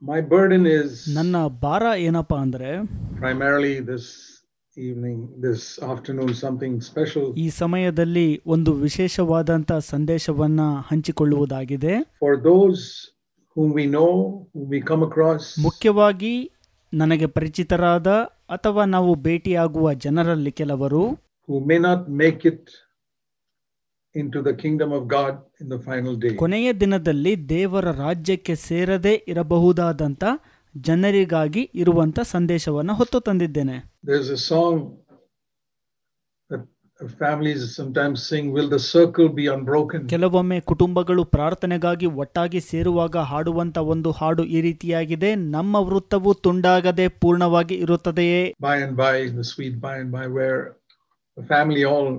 My burden is ನನ್ನ ಭಾರ ಏನಪ್ಪಾ ಅಂದ್ರೆ primarily this evening, this afternoon, something special ಈ ಸಮಯದಲ್ಲಿ ಒಂದು ವಿಶೇಷವಾದಂಥ ಸಂದೇಶವನ್ನ ಹಂಚಿಕೊಳ್ಳುವುದಾಗಿದೆ. for those whom we know, whom we come across, ಮುಖ್ಯವಾಗಿ ನನಗೆ ಪರಿಚಿತರಾದ ಅಥವಾ ನಾವು ಭೇಟಿಯಾಗುವ ಜನರಲ್ಲಿ ಕೆಲವರು who may not make it into the kingdom of God in the final day. ಕೊನೆಯ ದಿನದಲ್ಲಿ ದೇವರ ರಾಜ್ಯಕ್ಕೆ ಸೇರದೆ ಇರಬಹುದಾದಂಥ ಜನರಿಗಾಗಿ ಇರುವಂತ ಸಂದೇಶವನ್ನು ಹೊತ್ತು ತಂದಿದ್ದೇನೆ. There's a song that families sometimes sing, will the circle be unbroken? ಕೆಲವೊಮ್ಮೆ ಕುಟುಂಬಗಳು ಪ್ರಾರ್ಥನೆಗಾಗಿ ಒಟ್ಟಾಗಿ ಸೇರುವಾಗ ಹಾಡುವಂತ ಒಂದು ಹಾಡು ಈ ರೀತಿಯಾಗಿದೆ, ನಮ್ಮ ವೃತ್ತವು ತುಂಡಾಗದೆ ಪೂರ್ಣವಾಗಿ ಇರುತ್ತದೆಯೇ. By and by, the sweet by and by, where the family all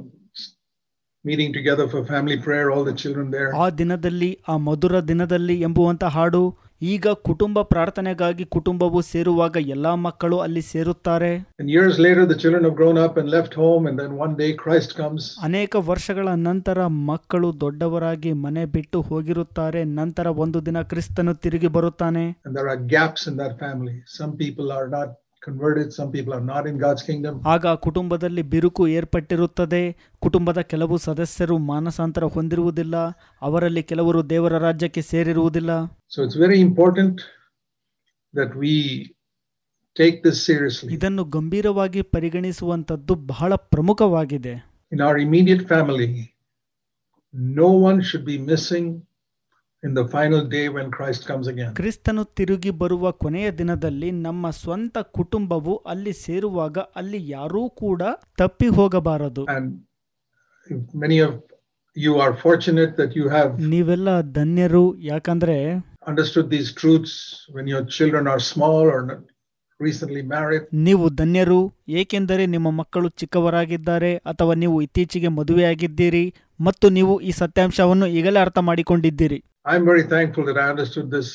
meeting together for family prayer, all the children there. ಆ ದಿನದಲ್ಲಿ, ಆ ಮಧುರ ದಿನದಲ್ಲಿ ಎಂಬುವಂತ ಹಾಡು. ಈಗ ಕುಟುಂಬ ಪ್ರಾರ್ಥನೆಗಾಗಿ ಕುಟುಂಬವು ಸೇರುವಾಗ ಎಲ್ಲಾ ಮಕ್ಕಳು ಅಲ್ಲಿ ಸೇರುತ್ತಾರೆ. And years later the children have grown up and left home, and then one day Christ comes. ಅನೇಕ ವರ್ಷಗಳ ನಂತರ ಮಕ್ಕಳು ದೊಡ್ಡವರಾಗಿ ಮನೆ ಬಿಟ್ಟು ಹೋಗಿರುತ್ತಾರೆ. ನಂತರ ಒಂದು ದಿನ ಕ್ರಿಸ್ತನು ತಿರುಗಿ ಬರುತ್ತಾನೆ. And there are gaps in that family. Some people are not converted, some people are not in God's kingdom. ಆಗ ಕುಟುಂಬದಲ್ಲಿ ಬಿರುಕು ಏರ್ಪಟ್ಟಿರುತ್ತದೆ. ಕುಟುಂಬದ ಕೆಲವು ಸದಸ್ಯರು ಮಾನಸಾಂತರ ಹೊಂದಿರುವುದಿಲ್ಲ, ಅವರಲ್ಲಿ ಕೆಲವರು ದೇವರ ರಾಜ್ಯಕ್ಕೆ ಸೇರಿರುವುದಿಲ್ಲ. So it's very important that we take this seriously. ಇದನ್ನು ಗಂಭೀರವಾಗಿ ಪರಿಗಣಿಸುವಂತದ್ದು ಬಹಳ ಪ್ರಮುಖವಾಗಿದೆ. In our immediate family, no one should be missing in the final day when Christ comes again. ಕ್ರಿಸ್ತನು ತಿರುಗಿ ಬರುವ ಕೊನೆಯ ದಿನದಲ್ಲಿ ನಮ್ಮ ಸ್ವಂತ ಕುಟುಂಬವು ಅಲ್ಲಿ ಸೇರುವಾಗ ಅಲ್ಲಿ ಯಾರೂ ಕೂಡ ತಪ್ಪಿ ಹೋಗಬಾರದು. And many of you are fortunate that you have ನೀವೆಲ್ಲ ಧನ್ಯರು, ಯಾಕಂದ್ರೆ understood these truths when your children are small or recently married. ನೀವು ಧನ್ಯರು, ಏಕೆಂದರೆ ನಿಮ್ಮ ಮಕ್ಕಳು ಚಿಕ್ಕವರಾಗಿದ್ದಾರೆ ಅಥವಾ ನೀವು ಇತ್ತೀಚೆಗೆ ಮದುವೆಯಾಗಿದ್ದೀರಿ ಮತ್ತು ನೀವು ಈ ಸತ್ಯಾಂಶವನ್ನು ಈಗಲೇ ಅರ್ಥ ಮಾಡಿಕೊಂಡಿದ್ದೀರಿ. I'm very thankful that I understood this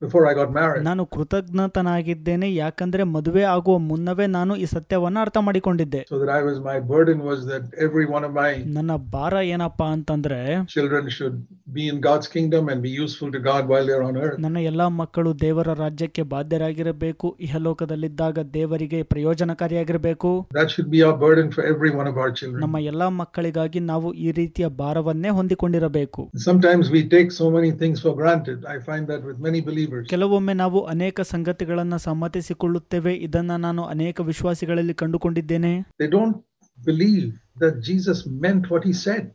before I got married. ನಾನು ಕೃತಜ್ಞತನಾಗಿದ್ದೇನೆ, ಯಾಕಂದ್ರೆ ಮದುವೆ ಆಗುವ ಮುನ್ನವೇ ನಾನು ಈ ಸತ್ಯವನ್ನು ಅರ್ಥ ಮಾಡಿಕೊಂಡಿದ್ದೆ. So that my burden was that every one of my ನನ್ನ ಭಾರ ಏನಪ್ಪಾ ಅಂತಂದ್ರೆ children should be in God's kingdom and be useful to God while they're on earth. ನನ್ನ ಎಲ್ಲಾ ಮಕ್ಕಳು ದೇವರ ರಾಜ್ಯಕ್ಕೆ ಬಾಧ್ಯರಾಗಿರಬೇಕು, ಇಹಲೋಕದಲ್ಲಿದ್ದಾಗ ದೇವರಿಗೆ ಪ್ರಯೋಜನಕಾರಿಯಾಗಿರಬೇಕು. That should be our burden for every one of our children. ನಮ್ಮ ಎಲ್ಲಾ ಮಕ್ಕಳಿಗಾಗಿ ನಾವು ಈ ರೀತಿಯ ಭಾರವನ್ನೇ ಹೊಂದಿಕೊಂಡಿರಬೇಕು. Sometimes we take so many things for granted. I find that with many believers. ಕೆಲವೊಮ್ಮೆ ನಾವು ಅನೇಕ ಸಂಗತಿಗಳನ್ನು ಸಮ್ಮತಿಸಿಕೊಳ್ಳುತ್ತೇವೆ. ಇದನ್ನ ನಾನು ಅನೇಕ ವಿಶ್ವಾಸಿಗಳಲ್ಲಿ ಕಂಡುಕೊಂಡಿದ್ದೇನೆ. They don't believe that Jesus meant what he said.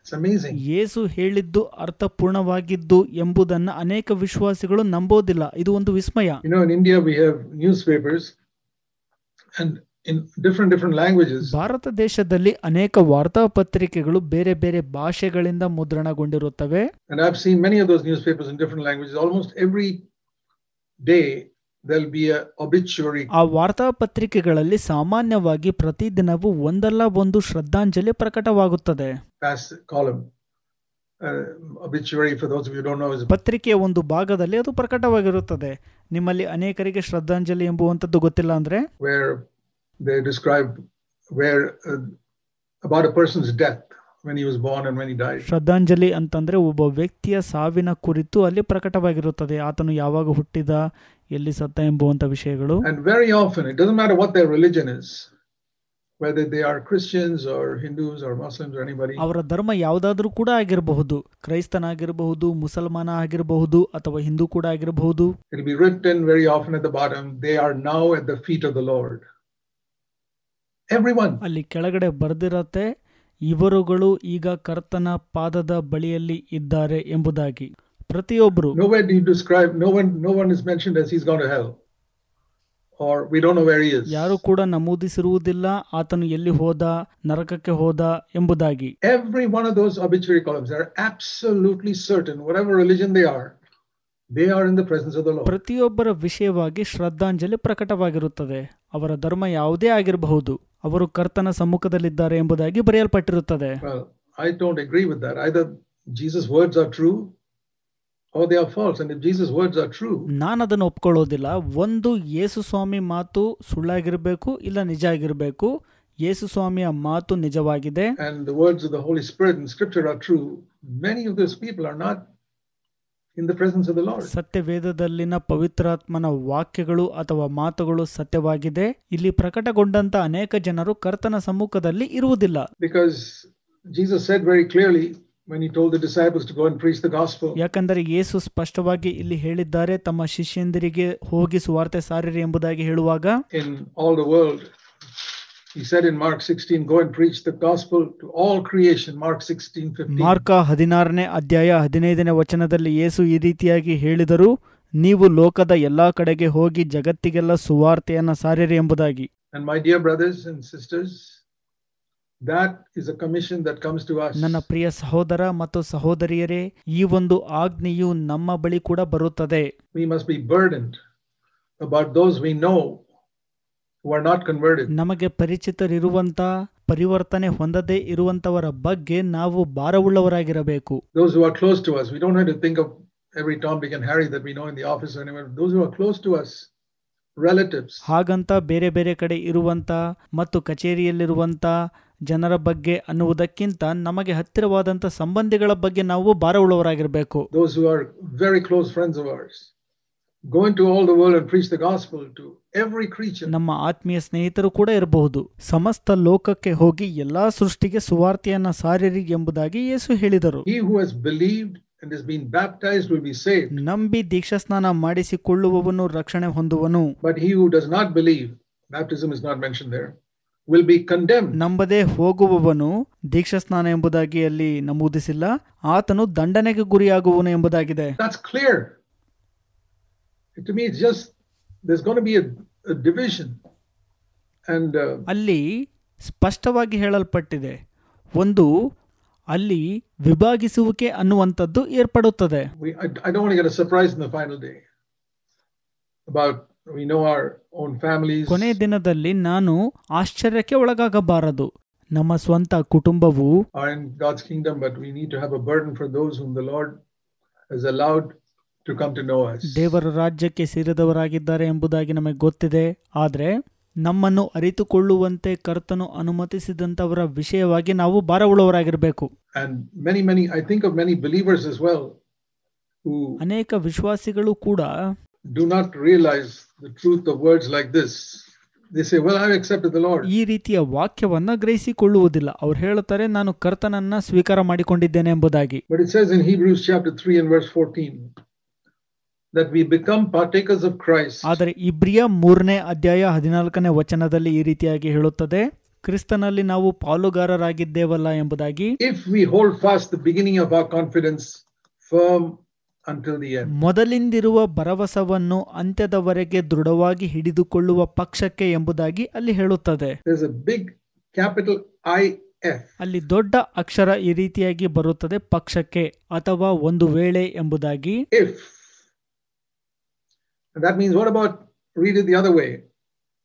It's amazing. ಯೇಸು ಹೇಳಿದ್ದು ಅರ್ಥಪೂರ್ಣವಾಗಿದ್ದು ಎಂಬುದನ್ನ ಅನೇಕ ವಿಶ್ವಾಸಿಗಳು ನಂಬೋದಿಲ್ಲ. ಇದು ಒಂದು ವಿಸ್ಮಯ. You know, in India we have newspapers and in different languages. Bharat ದೇಶದಲ್ಲಿ ಅನೇಕ ವಾರ್ತಾಪತ್ರಿಕೆಗಳು ಬೇರೆ ಬೇರೆ ಭಾಷೆಗಳಿಂದ ಮುದ್ರಣಗೊಂಡಿರುತ್ತವೆ. And I've seen many of those newspapers in different languages. Almost every day there'll be a obituary. ಆ ವಾರ್ತಾಪತ್ರಿಕೆಗಳಲ್ಲಿ ಸಾಮಾನ್ಯವಾಗಿ ಪ್ರತಿದಿನವೂ ಒಂದಲ್ಲ ಒಂದು ಶ್ರದ್ಧಾಂಜಲಿ ಪ್ರಕಟವಾಗುತ್ತದೆ. Past column. Obituary, for those of you who don't know, is ಪತ್ರಿಕೆಯ ಒಂದು ಭಾಗದಲ್ಲಿ ಅದು ಪ್ರಕಟವಾಗಿರುತ್ತದೆ. ನಿಮ್ಮಲ್ಲಿ ಅನೇಕರಿಗೆ ಶ್ರದ್ಧಾಂಜಲಿ ಎಂಬುವಂಥದ್ದು ಗೊತ್ತಿಲ್ಲ ಅಂದ್ರೆ, where they describe about a person's death, when he was born and when he died. ಶ್ರದ್ಧಾಂಜಲಿ ಅಂತಂದ್ರೆ ಒಬ್ಬ ವ್ಯಕ್ತಿಯ ಸಾವಿನ ಕುರಿತು ಅಲ್ಲಿ ಪ್ರಕಟವಾಗಿರುತ್ತದೆ. ಆತನು ಯಾವಾಗ ಹುಟ್ಟಿದ, ಎಲ್ಲಿ ಸತ್ತ ಎಂಬುವಂತ ವಿಷಯಗಳು. And very often it doesn't matter what their religion is, whether they are Christians or Hindus or Muslims or anybody. ಅವರ ಧರ್ಮ ಯಾವುದಾದ್ರೂ ಕೂಡ ಆಗಿರಬಹುದು, ಕ್ರೈಸ್ತನಾಗಿರಬಹುದು, ಮುಸಲ್ಮಾನ ಆಗಿರಬಹುದು ಅಥವಾ ಹಿಂದೂ ಕೂಡ ಆಗಿರಬಹುದು. It will be written very often at the bottom, they are now at the feet of the Lord. Everyone. ಅಲ್ಲಿ ಕೆಳಗಡೆ ಬರೆದಿರತ್ತೆ, ಇವರುಗಳು ಈಗ ಕರ್ತನ ಪಾದದ ಬಳಿಯಲ್ಲಿ ಇದ್ದಾರೆ ಎಂಬುದಾಗಿ. ಪ್ರತಿಯೊಬ್ಬರು. Nowhere do you describe, no one is mentioned as he's gone to hell, or we don't know where he is. ಯಾರು ಕೂಡ ನಮೂದಿಸಿರುವುದಿಲ್ಲ ಆತನು ಎಲ್ಲಿ ಹೋದ, ನರಕಕ್ಕೆ ಹೋದ ಎಂಬುದಾಗಿ. Every one of those obituary columns are absolutely certain, whatever religion they are in the presence of the Lord. ಪ್ರತಿಯೊಬ್ಬರ ವಿಷಯವಾಗಿ ಶ್ರದ್ಧಾಂಜಲಿ ಪ್ರಕಟವಾಗಿರುತ್ತದೆ. ಅವರ ಧರ್ಮ ಯಾವುದೇ ಆಗಿರಬಹುದು, ಅವರು ಕರ್ತನ ಸಮ್ಮುಖದಲ್ಲಿದ್ದಾರೆ ಎಂಬುದಾಗಿ ಬರೆಯಲ್ಪಟ್ಟಿರುತ್ತದೆ. Well, I don't agree with that. Either Jesus' words are true or they are false. And if Jesus' words are true, ನಾನು ಅದನ್ನು ಒಪ್ಕೊಳ್ಳೋದಿಲ್ಲ. ಒಂದು, ಯೇಸು ಸ್ವಾಮಿ ಮಾತು ಸುಳ್ಳಾಗಿರಬೇಕು, ಇಲ್ಲ ನಿಜ ಆಗಿರಬೇಕು. ಯೇಸು ಸ್ವಾಮಿಯ ಮಾತು ನಿಜವಾಗಿದೆ. And the words of the Holy Spirit in Scripture are true. Many of those people are not in the presence of the Lord. ಸತ್ಯವೇದದಲ್ಲಿನ ಪವಿತ್ರಾತ್ಮನ ವಾಕ್ಯಗಳು ಅಥವಾ ಮಾತುಗಳು ಸತ್ಯವಾಗಿದೆ. ಇಲ್ಲಿ ಪ್ರಕಟಗೊಂಡಂತ ಅನೇಕ ಜನರು ಕರ್ತನ ಸಮ್ಮುಖದಲ್ಲಿ ಇರುವುದಿಲ್ಲ. Because Jesus said very clearly when he told the disciples to go and preach the gospel. ಯಾಕಂದರೆ ಯೇಸು ಸ್ಪಷ್ಟವಾಗಿ ಇಲ್ಲಿ ಹೇಳಿದ್ದಾರೆ, ತಮ್ಮ ಶಿಷ್ಯಂದಿರಿಗೆ ಹೋಗಿ ಸುವಾರ್ತೆ ಸಾರಿರಿ ಎಂಬುದಾಗಿ ಹೇಳುವಾಗ, In all the world, he said in Mark 16, go and preach the gospel to all creation. Mark 16:15. Mark 16ನೇ ಅಧ್ಯಾಯ 15ನೇ ವಚನದಲ್ಲಿ ಯೇಸು ಈ ರೀತಿಯಾಗಿ ಹೇಳಿದರು, ನೀವು ಲೋಕದ ಎಲ್ಲಾ ಕಡೆಗೆ ಹೋಗಿ ಜಗತ್ತಿಗೆಲ್ಲ ಸುವಾರ್ತೆಯನ್ನ ಸಾರಿರಿ ಎಂಬುದಾಗಿ. And my dear brothers and sisters, that is a commission that comes to us. ನನ್ನ ಪ್ರಿಯ ಸಹೋದರ ಮತ್ತು ಸಹೋದರಿಯರೇ, ಈ ಒಂದು ಆಜ್ಞೆಯು ನಮ್ಮ ಬಳಿ ಕೂಡ ಬರುತ್ತದೆ. We must be burdened about those we know who are not converted. ನಮಗೆ ಪರಿಚಿತರಿರುವಂತ ಪರಿವರ್ತನೆ ಹೊಂದದೇ ಇರುವಂತವರ ಬಗ್ಗೆ ನಾವು ಭಾರವುಳ್ಳವರಾಗಿರಬೇಕು. Those who are close to us. We don't have to think of every Tom, Dick and Harry that we know in the office or anywhere. Those who are close to us, relatives. ಹಾಗಂತ ಬೇರೆ ಬೇರೆ ಕಡೆ ಇರುವಂತ ಮತ್ತು ಕಚೇರಿಯಲ್ಲಿರುವಂತ ಜನರ ಬಗ್ಗೆ ಅನ್ನುವುದಕ್ಕಿಂತ ನಮಗೆ ಹತ್ತಿರವಾದಂತ ಸಂಬಂಧಿಗಳ ಬಗ್ಗೆ ನಾವು ಭಾರವುಳ್ಳವರಾಗಿರಬೇಕು. Those who are very close friends of ours. Go into all the world and preach the gospel to every creature. ನಮ್ಮ ಆತ್ಮೀಯ ಸ್ನೇಹಿತರು ಕೂಡ ಇರಬಹುದು. ಸಮಸ್ತ ಲೋಕಕ್ಕೆ ಹೋಗಿ ಎಲ್ಲಾ ಸೃಷ್ಟಿಗೆ ಸುವಾರ್ತೆಯನ್ನ ಸಾರಿರಿ ಎಂಬುದಾಗಿ ಯೇಸು ಹೇಳಿದರು. He who has believed and has been baptized will be saved. ನಂಬಿ ದೀಕ್ಷಾಸ್ನಾನ ಮಾಡಿಸಿಕೊಳ್ಳುವವನು ರಕ್ಷಣೆ ಹೊಂದುವನು. But he who does not believe, baptism is not mentioned there, will be condemned. ನಂಬದೆ ಹೋಗುವವನು, ದೀಕ್ಷಾಸ್ನಾನ ಎಂಬುದಾಗಿ ಅಲ್ಲಿ ನಮೂದಿಸಿಲ್ಲ, ಆತನು ದಂಡನೆಗೆ ಗುರಿಯಾಗುವನು ಎಂಬುದಾಗಿದೆ. That's clear. To me, it's just there's going to be a division, and ಅಲ್ಲಿ ಸ್ಪಷ್ಟವಾಗಿ ಹೇಳಲ್ಪಟ್ಟಿದೆ, ಒಂದು ಅಲ್ಲಿ ವಿಭಾಗಿಸುವಿಕೆ ಅನ್ನುವಂಥದ್ದು ಏರ್ಪಡುತ್ತದೆ. I don't want to get a surprise in the final day about we know our own families. ಕೊನೆ ದಿನದಲ್ಲಿ ನಾನು ಆಶ್ಚರ್ಯಕ್ಕೆ ಒಳಗಾಗಬಾರದು. ನಮ್ಮ ಸ್ವಂತ ಕುಟುಂಬವು are in God's kingdom, but we need to have a burden for those whom the Lord has allowed to come to know us. ದೇವರ ರಾಜ್ಯಕ್ಕೆ ಸೇರಿದವರಾಗಿದ್ದಾರೆ ಎಂಬುದಾಗಿ ನಮಗೆ ಗೊತ್ತಿದೆ. ಆದರೆ ನಮ್ಮನ್ನು ಅರಿತುಕೊಳ್ಳುವಂತೆ ಕರ್ತನು ಅನುಮತಿಸಿದಂತವರ ವಿಷಯವಾಗಿ ನಾವು ಭಾರವುಳ್ಳವರಾಗಿರಬೇಕು. And many I think of many believers as well who ಅನೇಕ ವಿಶ್ವಾಸಿಗಳು ಕೂಡ do not realize the truth of words like this. They say, well, I have accepted the Lord. ಈ ರೀತಿಯ ವಾಕ್ಯವನ್ನ ಗ್ರಹಿಸಿಕೊಳ್ಳುವುದಿಲ್ಲ. ಅವರು ಹೇಳುತ್ತಾರೆ, ನಾನು ಕರ್ತನನ್ನ ಸ್ವೀಕಾರ ಮಾಡಿಕೊಂಡಿದ್ದೇನೆ ಎಂಬುದಾಗಿ. But it says in Hebrews chapter 3 and verse 14 that we become partakers of Christ. ಆದರೆ ಇಬ್ರಿಯ 3ನೇ ಅಧ್ಯಾಯ 14ನೇ ವಚನದಲ್ಲಿ ಈ ರೀತಿಯಾಗಿ ಹೇಳುತ್ತದೆ, ಕ್ರಿಸ್ತನಲ್ಲಿ ನಾವು ಪಾಲುಗಾರರಾಗಿದ್ದೇವಲ್ಲ ಎಂಬುದಾಗಿ. If we hold fast the beginning of our confidence firm until the end. ಮೊದಲಿಂದಿರುವ ಭರವಸವನ್ನು ಅಂತ್ಯದವರೆಗೆ ದೃಢವಾಗಿ ಹಿಡಿದುಕೊಳ್ಳುವ ಪಕ್ಷಕ್ಕೆ ಎಂಬುದಾಗಿ ಅಲ್ಲಿ ಹೇಳುತ್ತದೆ. There's a big capital IF. ಅಲ್ಲಿ ದೊಡ್ಡ ಅಕ್ಷರ ಈ ರೀತಿಯಾಗಿ ಬರುತ್ತದೆ, ಪಕ್ಷಕ್ಕೆ ಅಥವಾ ಒಂದು ವೇಳೆ ಎಂಬುದಾಗಿ. If. And that means, what about, read it the other way.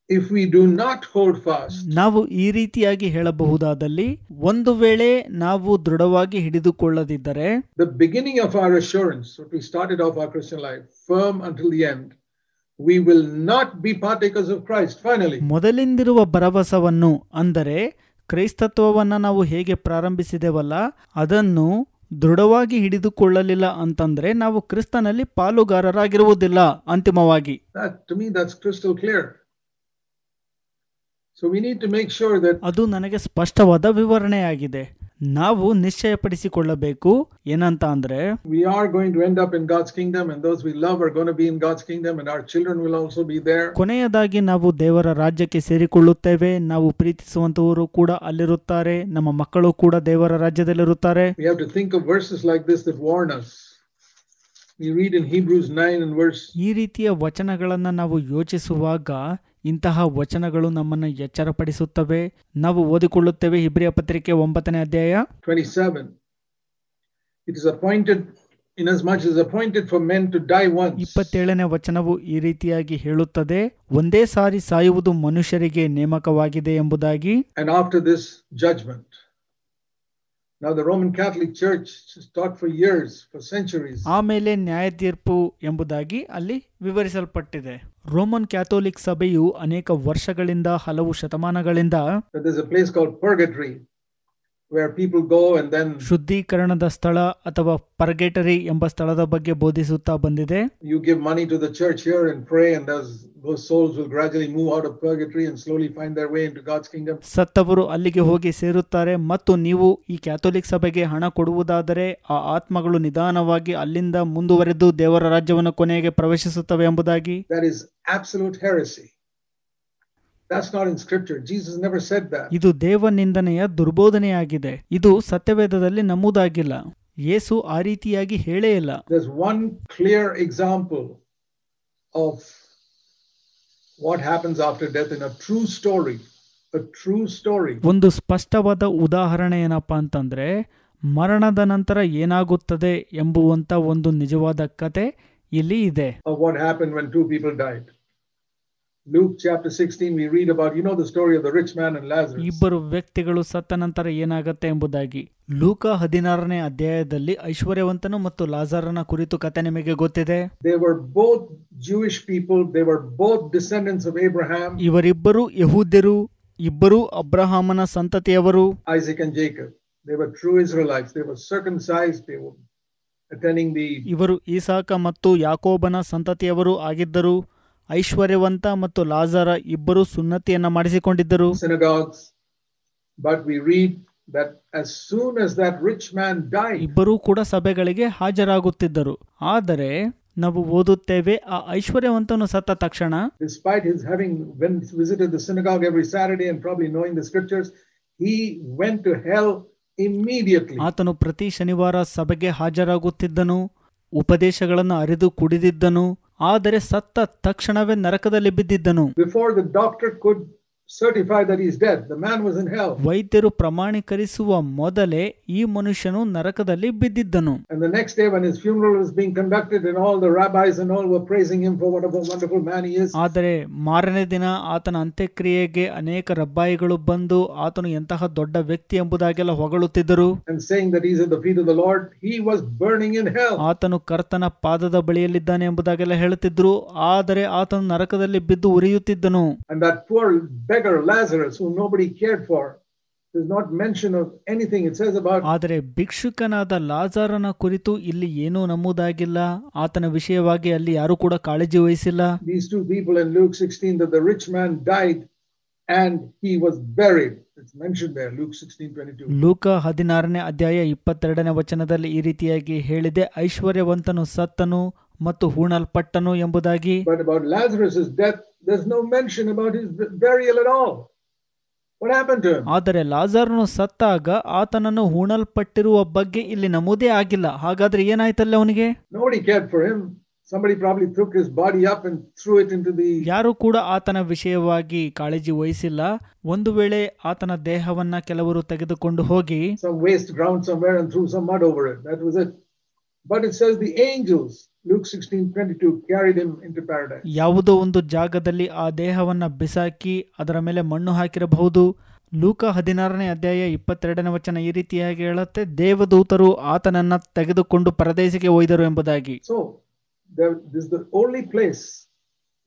If we do not hold fast. ನಾವು ಈ ರೀತಿಯಾಗಿ ಹೇಳಬಹುದಾದಲ್ಲಿ, ಒಂದು ವೇಳೆ ನಾವು ದೃಢವಾಗಿ ಹಿಡಿದುಕೊಳ್ಳದಿದ್ದರೆ, the beginning of our assurance, what we started off our Christian life, firm until the end, we will not be partakers of Christ finally. ಮೊದಲಿಂದಿರುವ ಭರವಸವನ್ನು, ಅಂದರೆ ಕ್ರೈಸ್ತತ್ವವನ್ನ ನಾವು ಹೇಗೆ ಪ್ರಾರಂಭಿಸಿದೆವಲ್ಲ ಅದನ್ನು ದೃಢವಾಗಿ ಹಿಡಿದುಕೊಳ್ಳಲಿಲ್ಲ ಅಂತಂದ್ರೆ ನಾವು ಕ್ರಿಸ್ತನಲ್ಲಿ ಪಾಲುಗಾರರಾಗಿರುವುದಿಲ್ಲ ಅಂತಿಮವಾಗಿ. To me that's crystal clear. So we need to make sure that ಅದು ನನಗೆ ಸ್ಪಷ್ಟವಾದ ವಿವರಣೆಯಾಗಿದೆ. ನಾವು ನಿಶ್ಚಯಪಡಿಸಿಕೊಳ್ಳಬೇಕು ಏನಂತ ಅಂದ್ರೆ, we are going to end up in God's kingdom and those we love are going to be in God's kingdom and our children will also be there. ಕೊನೆಯದಾಗಿ ನಾವು ದೇವರ ರಾಜ್ಯಕ್ಕೆ ಸೇರಿಕೊಳ್ಳುತ್ತೇವೆ. ನಾವು ಪ್ರೀತಿಸುವಂತವರು ಕೂಡ ಅಲ್ಲಿರುತ್ತಾರೆ, ನಮ್ಮ ಮಕ್ಕಳು ಕೂಡ ದೇವರ ರಾಜ್ಯದಲ್ಲಿರುತ್ತಾರೆ. We have to think of verses like this that warn us. We read in Hebrews 9 and verse. ಈ ರೀತಿಯ ವಚನಗಳನ್ನ ನಾವು ಯೋಚಿಸುವಾಗ ಇಂತಹ ವಚನಗಳು ನಮ್ಮನ್ನು ಎಚ್ಚರಪಡಿಸುತ್ತವೆ. ನಾವು ಓದಿಕೊಳ್ಳುತ್ತೇವೆ ಇಬ್ರಿಯ ಪತ್ರಿಕೆ 9ನೇ ಅಧ್ಯಾಯ 27. It is appointed inasmuch as appointed for men to die once. 27ನೇ ವಚನವು ಈ ರೀತಿಯಾಗಿ ಹೇಳುತ್ತದೆ, ಒಂದೇ ಸಾರಿ ಸಾಯುವುದು ಮನುಷ್ಯರಿಗೆ ನೇಮಕವಾಗಿದೆ ಎಂಬುದಾಗಿ. And after this judgment. Now the Roman Catholic Church has taught for years, for centuries. ಆಮೇಲೆ ನ್ಯಾಯ ತೀರ್ಪು ಎಂಬುದಾಗಿ ಅಲ್ಲಿ ವಿವರಿಸಲ್ಪಟ್ಟಿದೆ. ರೋಮನ್ ಕ್ಯಾಥೋಲಿಕ್ ಸಭೆಯು ಅನೇಕ ವರ್ಷಗಳಿಂದ, ಹಲವು ಶತಮಾನಗಳಿಂದ that there's a place called purgatory where people go and then ಶುದ್ಧೀಕರಣದ ಸ್ಥಳ ಅಥವಾ ಪರ್ಗೆಟರಿ ಎಂಬ ಸ್ಥಳದ ಬಗ್ಗೆ ಬೋಧಿಸುತ್ತಾ ಬಂದಿದೆ. you give money to the church here and pray, and those souls will gradually move out of purgatory and slowly find their way into God's kingdom. ಸತ್ತವರು ಅಲ್ಲಿಗೆ ಹೋಗಿ ಸೇರುತ್ತಾರೆ ಮತ್ತು ನೀವು ಈ ಕ್ಯಾಥೋಲಿಕ್ ಸಭೆಗೆ ಹಣ ಕೊಡುವುದಾದರೆ ಆ ಆತ್ಮಗಳು ನಿಧಾನವಾಗಿ ಅಲ್ಲಿಂದ ಮುಂದುವರೆದು ದೇವರ ರಾಜ್ಯವನ್ನು ಕೊನೆಗೆ ಪ್ರವೇಶಿಸುತ್ತವೆ ಎಂಬುದಾಗಿ. That is absolute heresy. That's not in scripture. Jesus never said that. ಇದು ದೇವನಿಂದನೆಯ ದುರ್ಬೋಧನೆಯಾಗಿದೆ. ಇದು ಸತ್ಯವೇದದಲ್ಲಿ ನಮೂದಾಗಿಲ್ಲ. ಯೇಸು ಆ ರೀತಿಯಾಗಿ ಹೇಳೇ ಇಲ್ಲ. There's one clear example of what happens after death in a true story. A true story. ಒಂದು ಸ್ಪಷ್ಟವಾದ ಉದಾಹರಣೆ ಏನಪ್ಪಾ ಅಂತಂದ್ರೆ ಮರಣದ ನಂತರ ಏನಾಗುತ್ತದೆ ಎಂಬುವಂತ ಒಂದು ನಿಜವಾದ ಕತೆ ಇಲ್ಲಿ ಇದೆ. Of what happened when two people died. Luke chapter 16 we read about, you know, the story of the rich man and Lazarus. ಇಬ್ಬರು ವ್ಯಕ್ತಿಗಳು ಸತ್ತ ನಂತರ ಏನಾಗುತ್ತೆ ಎಂಬುದಾಗಿ ಲೂಕ 16ನೇ ಅಧ್ಯಾಯದಲ್ಲಿ ಐಶ್ವರ್ಯವಂತನು ಮತ್ತು ಲಾಜರನ ಕುರಿತು ಕತೆ ನಿಮಗೆ ಗೊತ್ತಿದೆ. They were both Jewish people. They were both descendants of Abraham. ಇವರಿಬ್ಬರು ಯಹೂದ್ಯರು, ಇಬ್ಬರು ಅಬ್ರಹಾಮನ ಸಂತತಿಯವರು. Isaac and Jacob. They were true Israelites. They were circumcised. They were attending the ಇವರು ಈಸಾಕ ಮತ್ತು ಯಾಕೋಬನ ಸಂತತಿಯವರು ಆಗಿದ್ದರು. ಐಶ್ವರ್ಯವಂತ ಮತ್ತು ಲಾಜರ ಇಬ್ಬರು ಸುನ್ನತಿಯನ್ನ ಮಾಡಿಸಿಕೊಂಡಿದ್ದರು. synagogues. But we read that as soon as that rich man died, ಇಬ್ಬರೂ ಕೂಡ ಸಭೆಗಳಿಗೆ ಹಾಜರಾಗುತ್ತಿದ್ದರು. ಆದರೆ ನಾವು ಓದುತ್ತೇವೆ ಆ ಐಶ್ವರ್ಯವಂತನು ಸತ್ತ ತಕ್ಷಣ, despite his having visited the synagogue every Saturday and probably knowing the scriptures, he went to hell immediately. ಆತನು ಪ್ರತಿ ಶನಿವಾರ ಸಭೆಗೆ ಹಾಜರಾಗುತ್ತಿದ್ದನು, ಉಪದೇಶಗಳನ್ನು ಅರಿದು ಕುಡಿದಿದ್ದನು, ಆದರೆ ಸತ್ತ ತಕ್ಷಣವೇ ನರಕದಲ್ಲಿ ಬಿದ್ದಿದ್ದನು. Before the doctor could certify that he is dead, the man was in hell. ವೈದ್ಯರು ಪ್ರಮಾಣೀಕರಿಸುವ ಮೊದಲೇ ಈ ಮನುಷ್ಯನು ನರಕದಲ್ಲಿ ಬಿದ್ದಿದ್ದನು. And the next day when his funeral was being conducted and all the rabbis and all were praising him for what a wonderful man he is. ಆದರೆ ಮಾರನೇ ದಿನ ಆತನ ಅಂತ್ಯಕ್ರಿಯೆಗೆ ಅನೇಕ ರಬ್ಬಾಯಿಗಳು ಬಂದು ಆತನು ಎಂತಹ ದೊಡ್ಡ ವ್ಯಕ್ತಿ ಎಂಬುದಾಗೆಲ್ಲ ಹೊಗಳುತ್ತಿದ್ದರು. And saying that he is at the feet of the Lord, he was burning in hell. ಆತನು ಕರ್ತನ ಪಾದದ ಬಳಿಯಲ್ಲಿದ್ದಾನೆ ಎಂಬುದಾಗೆಲ್ಲ ಹೇಳುತ್ತಿದ್ರು. ಆದರೆ ಆತನು ನರಕದಲ್ಲಿ ಬಿದ್ದು ಉರಿಯುತ್ತಿದ್ದನು. And that poor beggar Lazarus, whom nobody cared for, there's not mention of anything. It says about. ಆದರೆ ಭಿಕ್ಷುಕನಾದ ಲಾಜರನ ಕುರಿತು ಇಲ್ಲಿ ಏನೂ ನಮೂದಾಗಿಲ್ಲ. ಆತನ ವಿಷಯವಾಗಿ ಅಲ್ಲಿ ಯಾರು ಕೂಡ ಕಾಳಜಿ ವಹಿಸಿಲ್ಲ. These two people in Luke 16, that the rich man died and he was buried. It's mentioned there, Luke 16:22. ಲೂಕ 16ನೇ ಅಧ್ಯಾಯ 22ನೇ ವಚನದಲ್ಲಿ ಈ ರೀತಿಯಾಗಿ ಹೇಳಿದೆ, ಐಶ್ವರ್ಯವಂತನು ಸತ್ತನು ಮತ್ತು ಹೂಣಲ್ಪಟ್ಟನು ಎಂಬುದಾಗಿ. But about Lazarus' death, there's no mention about his burial at all. What happened to him? ಆದರೆ ಲಾಜರನು ಸತ್ತಾಗ ಆತನನ್ನು ಹೂಣಲ್ಪಟ್ಟಿರುವ ಬಗ್ಗೆ ಇಲ್ಲಿ ನಮೂದೇ ಆಗಿಲ್ಲ. ಹಾಗಾದ್ರೆ ಏನಾಯ್ತಲ್ಲ ಅವನಿಗೆ? Nobody cared for him. Somebody probably took his body up and threw it into the. ಯಾರು ಕೂಡ ಆತನ ವಿಷಯವಾಗಿ ಕಾಳಜಿ ವಹಿಸಿಲ್ಲ. ಒಂದು ವೇಳೆ ಆತನ ದೇಹವನ್ನ ಕೆಲವರು ತೆಗೆದುಕೊಂಡು ಹೋಗಿ some waste ground somewhere and threw some mud over it. That was it. But it says the angels, Luke 16:22, carried him into paradise. ಯಾವುದೋ ಒಂದು ಜಾಗದಲ್ಲಿ ಆ ದೇಹವನ್ನ ಬಿಸಾಕಿ ಅದರ ಮೇಲೆ ಮಣ್ಣು ಹಾಕಿರಬಹುದು. ಲೂಕ 16ನೇ ಅಧ್ಯಾಯ 22ನೇ ವಚನ ಈ ರೀತಿಯಾಗಿ ಹೇಳುತ್ತೆ, ದೇವದೂತರು ಆತನನ್ನ ತೆಗೆದುಕೊಂಡು ಪರದೇಶಕ್ಕೆ ಒಯ್ದರು ಎಂಬುದಾಗಿ. So this is the only place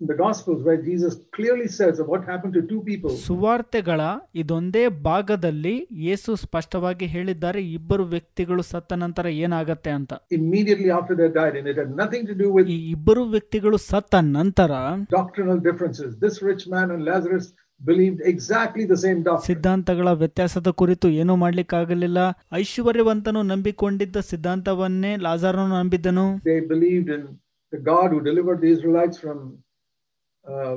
in the Gospels where Jesus clearly says of what happened to two people. ಸುವಾರ್ತೆಗಳ ಇದೊಂದೇ ಭಾಗದಲ್ಲಿ ಯೇಸು ಸ್ಪಷ್ಟವಾಗಿ ಹೇಳಿದ್ದಾರೆ ಇಬ್ಬರು ವ್ಯಕ್ತಿಗಳು ಸತ್ತ ನಂತರ ಏನಾಗತ್ತೆ ಅಂತ. Immediately after they died, and it had nothing to do with ಈ ಇಬ್ಬರು ವ್ಯಕ್ತಿಗಳು ಸತ್ತ ನಂತರ doctrinal differences. This rich man and Lazarus believed exactly the same doctrine. ಸಿದ್ಧಾಂತಗಳ ವ್ಯತ್ಯಾಸದ ಕುರಿತು ಏನೂ ಮಾಡ್ಲಿಕ್ಕಾಗಲಿಲ್ಲ. ಐಶ್ವರ್ಯವಂತನು ನಂಬಿಕೊಂಡಿದ್ದ ಸಿದ್ಧಾಂತವನ್ನೇ ಲಾಜರನು ನಂಬಿದ್ದನು. They believed in the God who delivered the Israelites from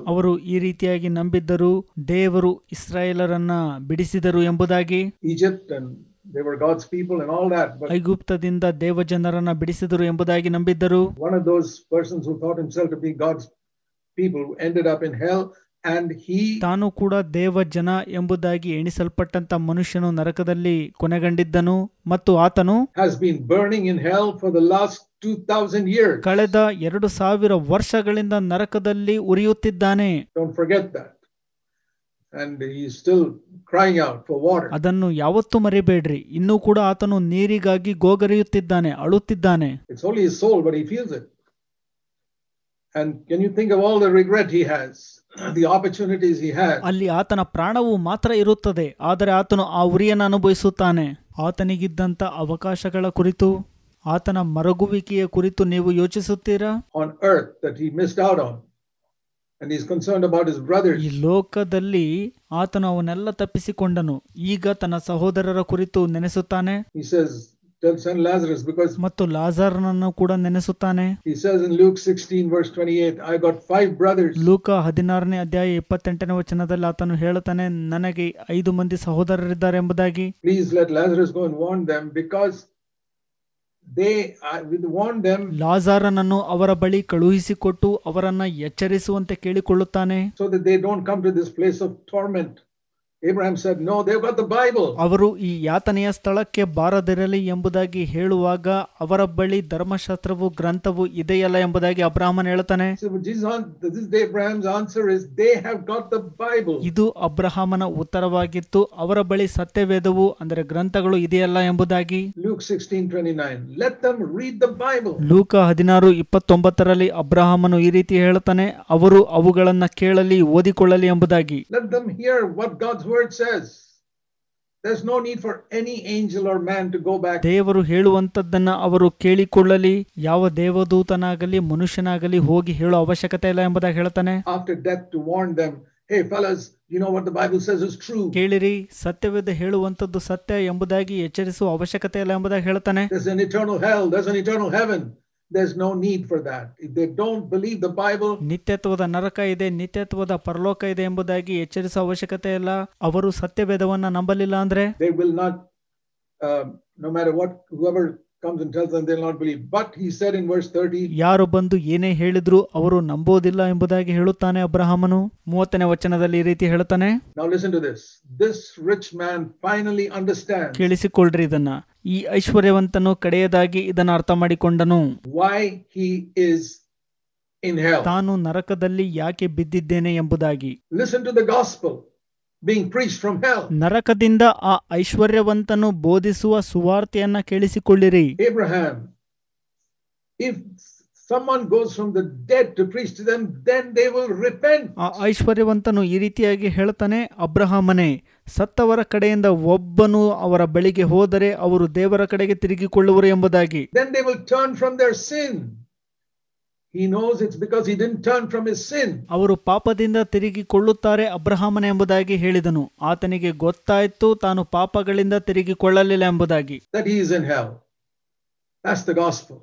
ಅವರು ಈ ರೀತಿಯಾಗಿ ನಂಬಿದ್ದರು, ದೇವರು ಇಸ್ರಾಯೇಲರನ್ನ ಬಿಡಿಸಿದರು ಎಂಬುದಾಗಿ. Egypt, and they were God's people and all that. But ಐಗುಪ್ತದಿಂದ ದೇವಜನರನ್ನ ಬಿಡಿಸಿದರು ಎಂಬುದಾಗಿ ನಂಬಿದ್ದರು. one of those persons who thought himself to be God's people ended up in hell, and he ತಾನು ಕೂಡ ದೇವ ಜನ ಎಂಬುದಾಗಿ ಎಣಿಸಲ್ಪಟ್ಟಂತ ಮನುಷ್ಯನು ನರಕದಲ್ಲಿ ಕೊನೆಗೊಂಡಿದ್ದನು ಮತ್ತು ಆತನು has been burning in hell for the last 2000 years. ಕಳೆದ 2000 ವರ್ಷಗಳಿಂದ ನರಕದಲ್ಲಿ ಉರಿಯುತ್ತಿದ್ದಾನೆ. Don't forget that. And he is still crying out for water. ಅದನ್ನು ಯಾವತ್ತೂ ಮರಿಬೇಡ್ರಿ. ಇನ್ನೂ ಕೂಡ ಆತನು ನೀರಿಗಾಗಿ ಗೋಗರೆಯುತ್ತಿದ್ದಾನೆ, ಅಳುತ್ತಿದ್ದಾನೆ. It's only his soul, but he feels it. And can you think of all the regret he has? the opportunities he had. ಅಲ್ಲಿ ಆತನ ಪ್ರಾಣವು ಮಾತ್ರ ಇರುತ್ತದೆ, ಆದರೆ ಆತನು ಆ ಉರಿಯನ್ನು ಅನುಭವಿಸುತ್ತಾನೆ. ಆತನಿಗಿದ್ದಂಥ ಅವಕಾಶಗಳ ಕುರಿತು, ಆತನ ಮರಗುವಿಕೆಯ ಕುರಿತು ನೀವು ಯೋಚಿಸುತ್ತೀರಾ? On earth that he missed out on, and he's concerned about his brothers. ಈ ಲೋಕದಲ್ಲಿ ಆತನು ಅವನ್ನೆಲ್ಲ ತಪ್ಪಿಸಿಕೊಂಡನು, ಈಗ ತನ್ನ ಸಹೋದರರ ಕುರಿತು ನೆನೆಸುತ್ತಾನೆ. He says, tell son Lazarus, because ಮತ್ತು ಲಾಜರನನ್ನು ಕೂಡ ನೆನೆಸುತ್ತಾನೆ. he says in Luke 16 verse 28, I got 5 brothers. ಲೂಕ 16ನೇ ಅಧ್ಯಾಯ 28ನೇ ವಚನದಲ್ಲಿ ಆತನು ಹೇಳುತ್ತಾನೆ, ನನಗೆ 5 ಮಂದಿ ಸಹೋದರರಿದ್ದಾರೆ ಎಂಬುದಾಗಿ. Please let Lazarus go and warn them, because they will warn them. ಲಾಜರನನ್ನು ಅವರ ಬಳಿ ಕಳುಹಿಸಿಕೊಟ್ಟು ಅವರನ್ನ ಎಚ್ಚರಿಸುವಂತೆ ಕೇಳಿಕೊಳ್ಳುತ್ತಾನೆ. So that they don't come to this place of torment. Abraham said, no, they've got the Bible. ಅವರು ಈ ಯಾತನೆಯ ಸ್ಥಳಕ್ಕೆ ಬಾರದಿರಲಿ ಎಂಬುದಾಗಿ ಹೇಳುವಾಗ ಅವರ ಬಳಿ ಧರ್ಮಶಾಸ್ತ್ರವು ಗ್ರಂಥವು ಇದೆಯಲ್ಲ ಎಂಬುದಾಗಿ ಅಬ್ರಹಾಮನು ಹೇಳ್ತಾನೆ. So this is Abraham's answer is, they have got the Bible. ಇದು ಅಬ್ರಹಾಮನ ಉತ್ತರವಾಗಿತ್ತು, ಅವರ ಬಳಿ ಸತ್ಯವೇದವು ಅಂದರೆ ಗ್ರಂಥಗಳು ಇದೆಯಲ್ಲ ಎಂಬುದಾಗಿ. Luke 16:29, let them read the Bible. ಲೂಕ 16:29ರಲ್ಲಿ ಅಬ್ರಹಾಮನು ಈ ರೀತಿ ಹೇಳ್ತಾನೆ, ಅವರು ಅವುಗಳನ್ನ ಕೇಳಲಿ, ಓದಿಕೊಳ್ಳಲಿ ಎಂಬುದಾಗಿ. Let them hear what God's word says. There's no need for any angel or man to go back. ದೇವರು ಹೇಳುವಂತದ್ದನ್ನ ಅವರು ಕೇಳಿಕೊಳ್ಳಲಿ, ಯಾವ ದೇವದೂತನಾಗಲಿ ಮನುಷ್ಯನಾಗಲಿ ಹೋಗಿ ಹೇಳೋ ಅವಶ್ಯಕತೆ ಇಲ್ಲ ಎಂಬುದಾಗಿ ಹೇಳ್ತಾನೆ. After death to warn them, hey fellas, you know what the Bible says is true. ಕೇಳಿರಿ, ಸತ್ಯವೇದ ಹೇಳುವಂತದ್ದು ಸತ್ಯ ಎಂಬುದಾಗಿ ಎಚ್ಚರಿಸುವ ಅವಶ್ಯಕತೆ ಇಲ್ಲ ಎಂಬುದಾಗಿ ಹೇಳ್ತಾನೆ. There's an eternal hell, there's an eternal heaven. There's no need for that. If they don't believe the Bible, ನಿತ್ಯತ್ವದ ನರಕ ಇದೆ, ನಿತ್ಯತ್ವದ ಪರಲೋಕ ಇದೆ ಎಂಬುದಾಗಿ ಎಚ್ಚರಿಸುವ ಅವಶ್ಯಕತೆ ಇಲ್ಲ. ಅವರು ಸತ್ಯವೇದವನ್ನ ನಂಬಲಿಲ್ಲ ಅಂದ್ರೆ they will not, no matter what, whoever comes and tells them, they'll not believe. But he said in verse 30, ಯಾರು ಬಂದು ಏನೇ ಹೇಳಿದ್ರು ಅವರು ನಂಬೋದಿಲ್ಲ ಎಂಬುದಾಗಿ ಹೇಳುತ್ತಾನೆ ಅಬ್ರಹಾಮನು. 30ನೇ ವಚನದಲ್ಲಿ ಈ ರೀತಿ ಹೇಳ್ತಾನೆ. Now listen to this. This rich man finally understands. ಕೇಳಿಸಿಕೊಳ್ಳ್ರಿ ಇದನ್ನ. ಈ ಐಶ್ವರ್ಯವಂತನು ಕಡೆಯದಾಗಿ ಇದನ್ನು ಅರ್ಥ ಮಾಡಿಕೊಂಡನು. Why he is in hell. ತಾನು ನರಕದಲ್ಲಿ ಯಾಕೆ ಬಿದ್ದಿದ್ದೇನೆ ಎಂಬುದಾಗಿ. Listen to the gospel being preached from hell. ನರಕದಿಂದ ಆ ಐಶ್ವರ್ಯವಂತನು ಬೋಧಿಸುವ ಸುವಾರ್ತೆಯನ್ನ ಕೇಳಿಸಿಕೊಳ್ಳಿರಿ. Abraham, if someone goes from the dead to preach to them, then they will repent. ಆ ಐಶ್ವರ್ಯವಂತನು ಈ ರೀತಿಯಾಗಿ ಹೇಳ್ತಾನೆ, ಅಬ್ರಹಾಮನೇ, ಸತ್ತವರ ಕಡೆಯಿಂದ ಒಬ್ಬನು ಅವರ ಬಳಿಗೆ ಹೋದರೆ ಅವರು ದೇವರ ಕಡೆಗೆ ತಿರುಗಿಕೊಳ್ಳುವರು ಎಂಬುದಾಗಿ. Then they will turn from their sin. He knows it's because he didn't turn from his sin. ಅವರು ಪಾಪದಿಂದ ತಿರುಗಿಕೊಳ್ಳುತ್ತಾರೆ ಅಬ್ರಹಾಮನ ಎಂಬುದಾಗಿ ಹೇಳಿದನು. ಆತನಿಗೆ ಗೊತ್ತಾಯಿತು ತಾನು ಪಾಪಗಳಿಂದ ತಿರುಗಿಕೊಳ್ಳಲಿಲ್ಲ ಎಂಬುದಾಗಿ. That he is in hell. That's the gospel.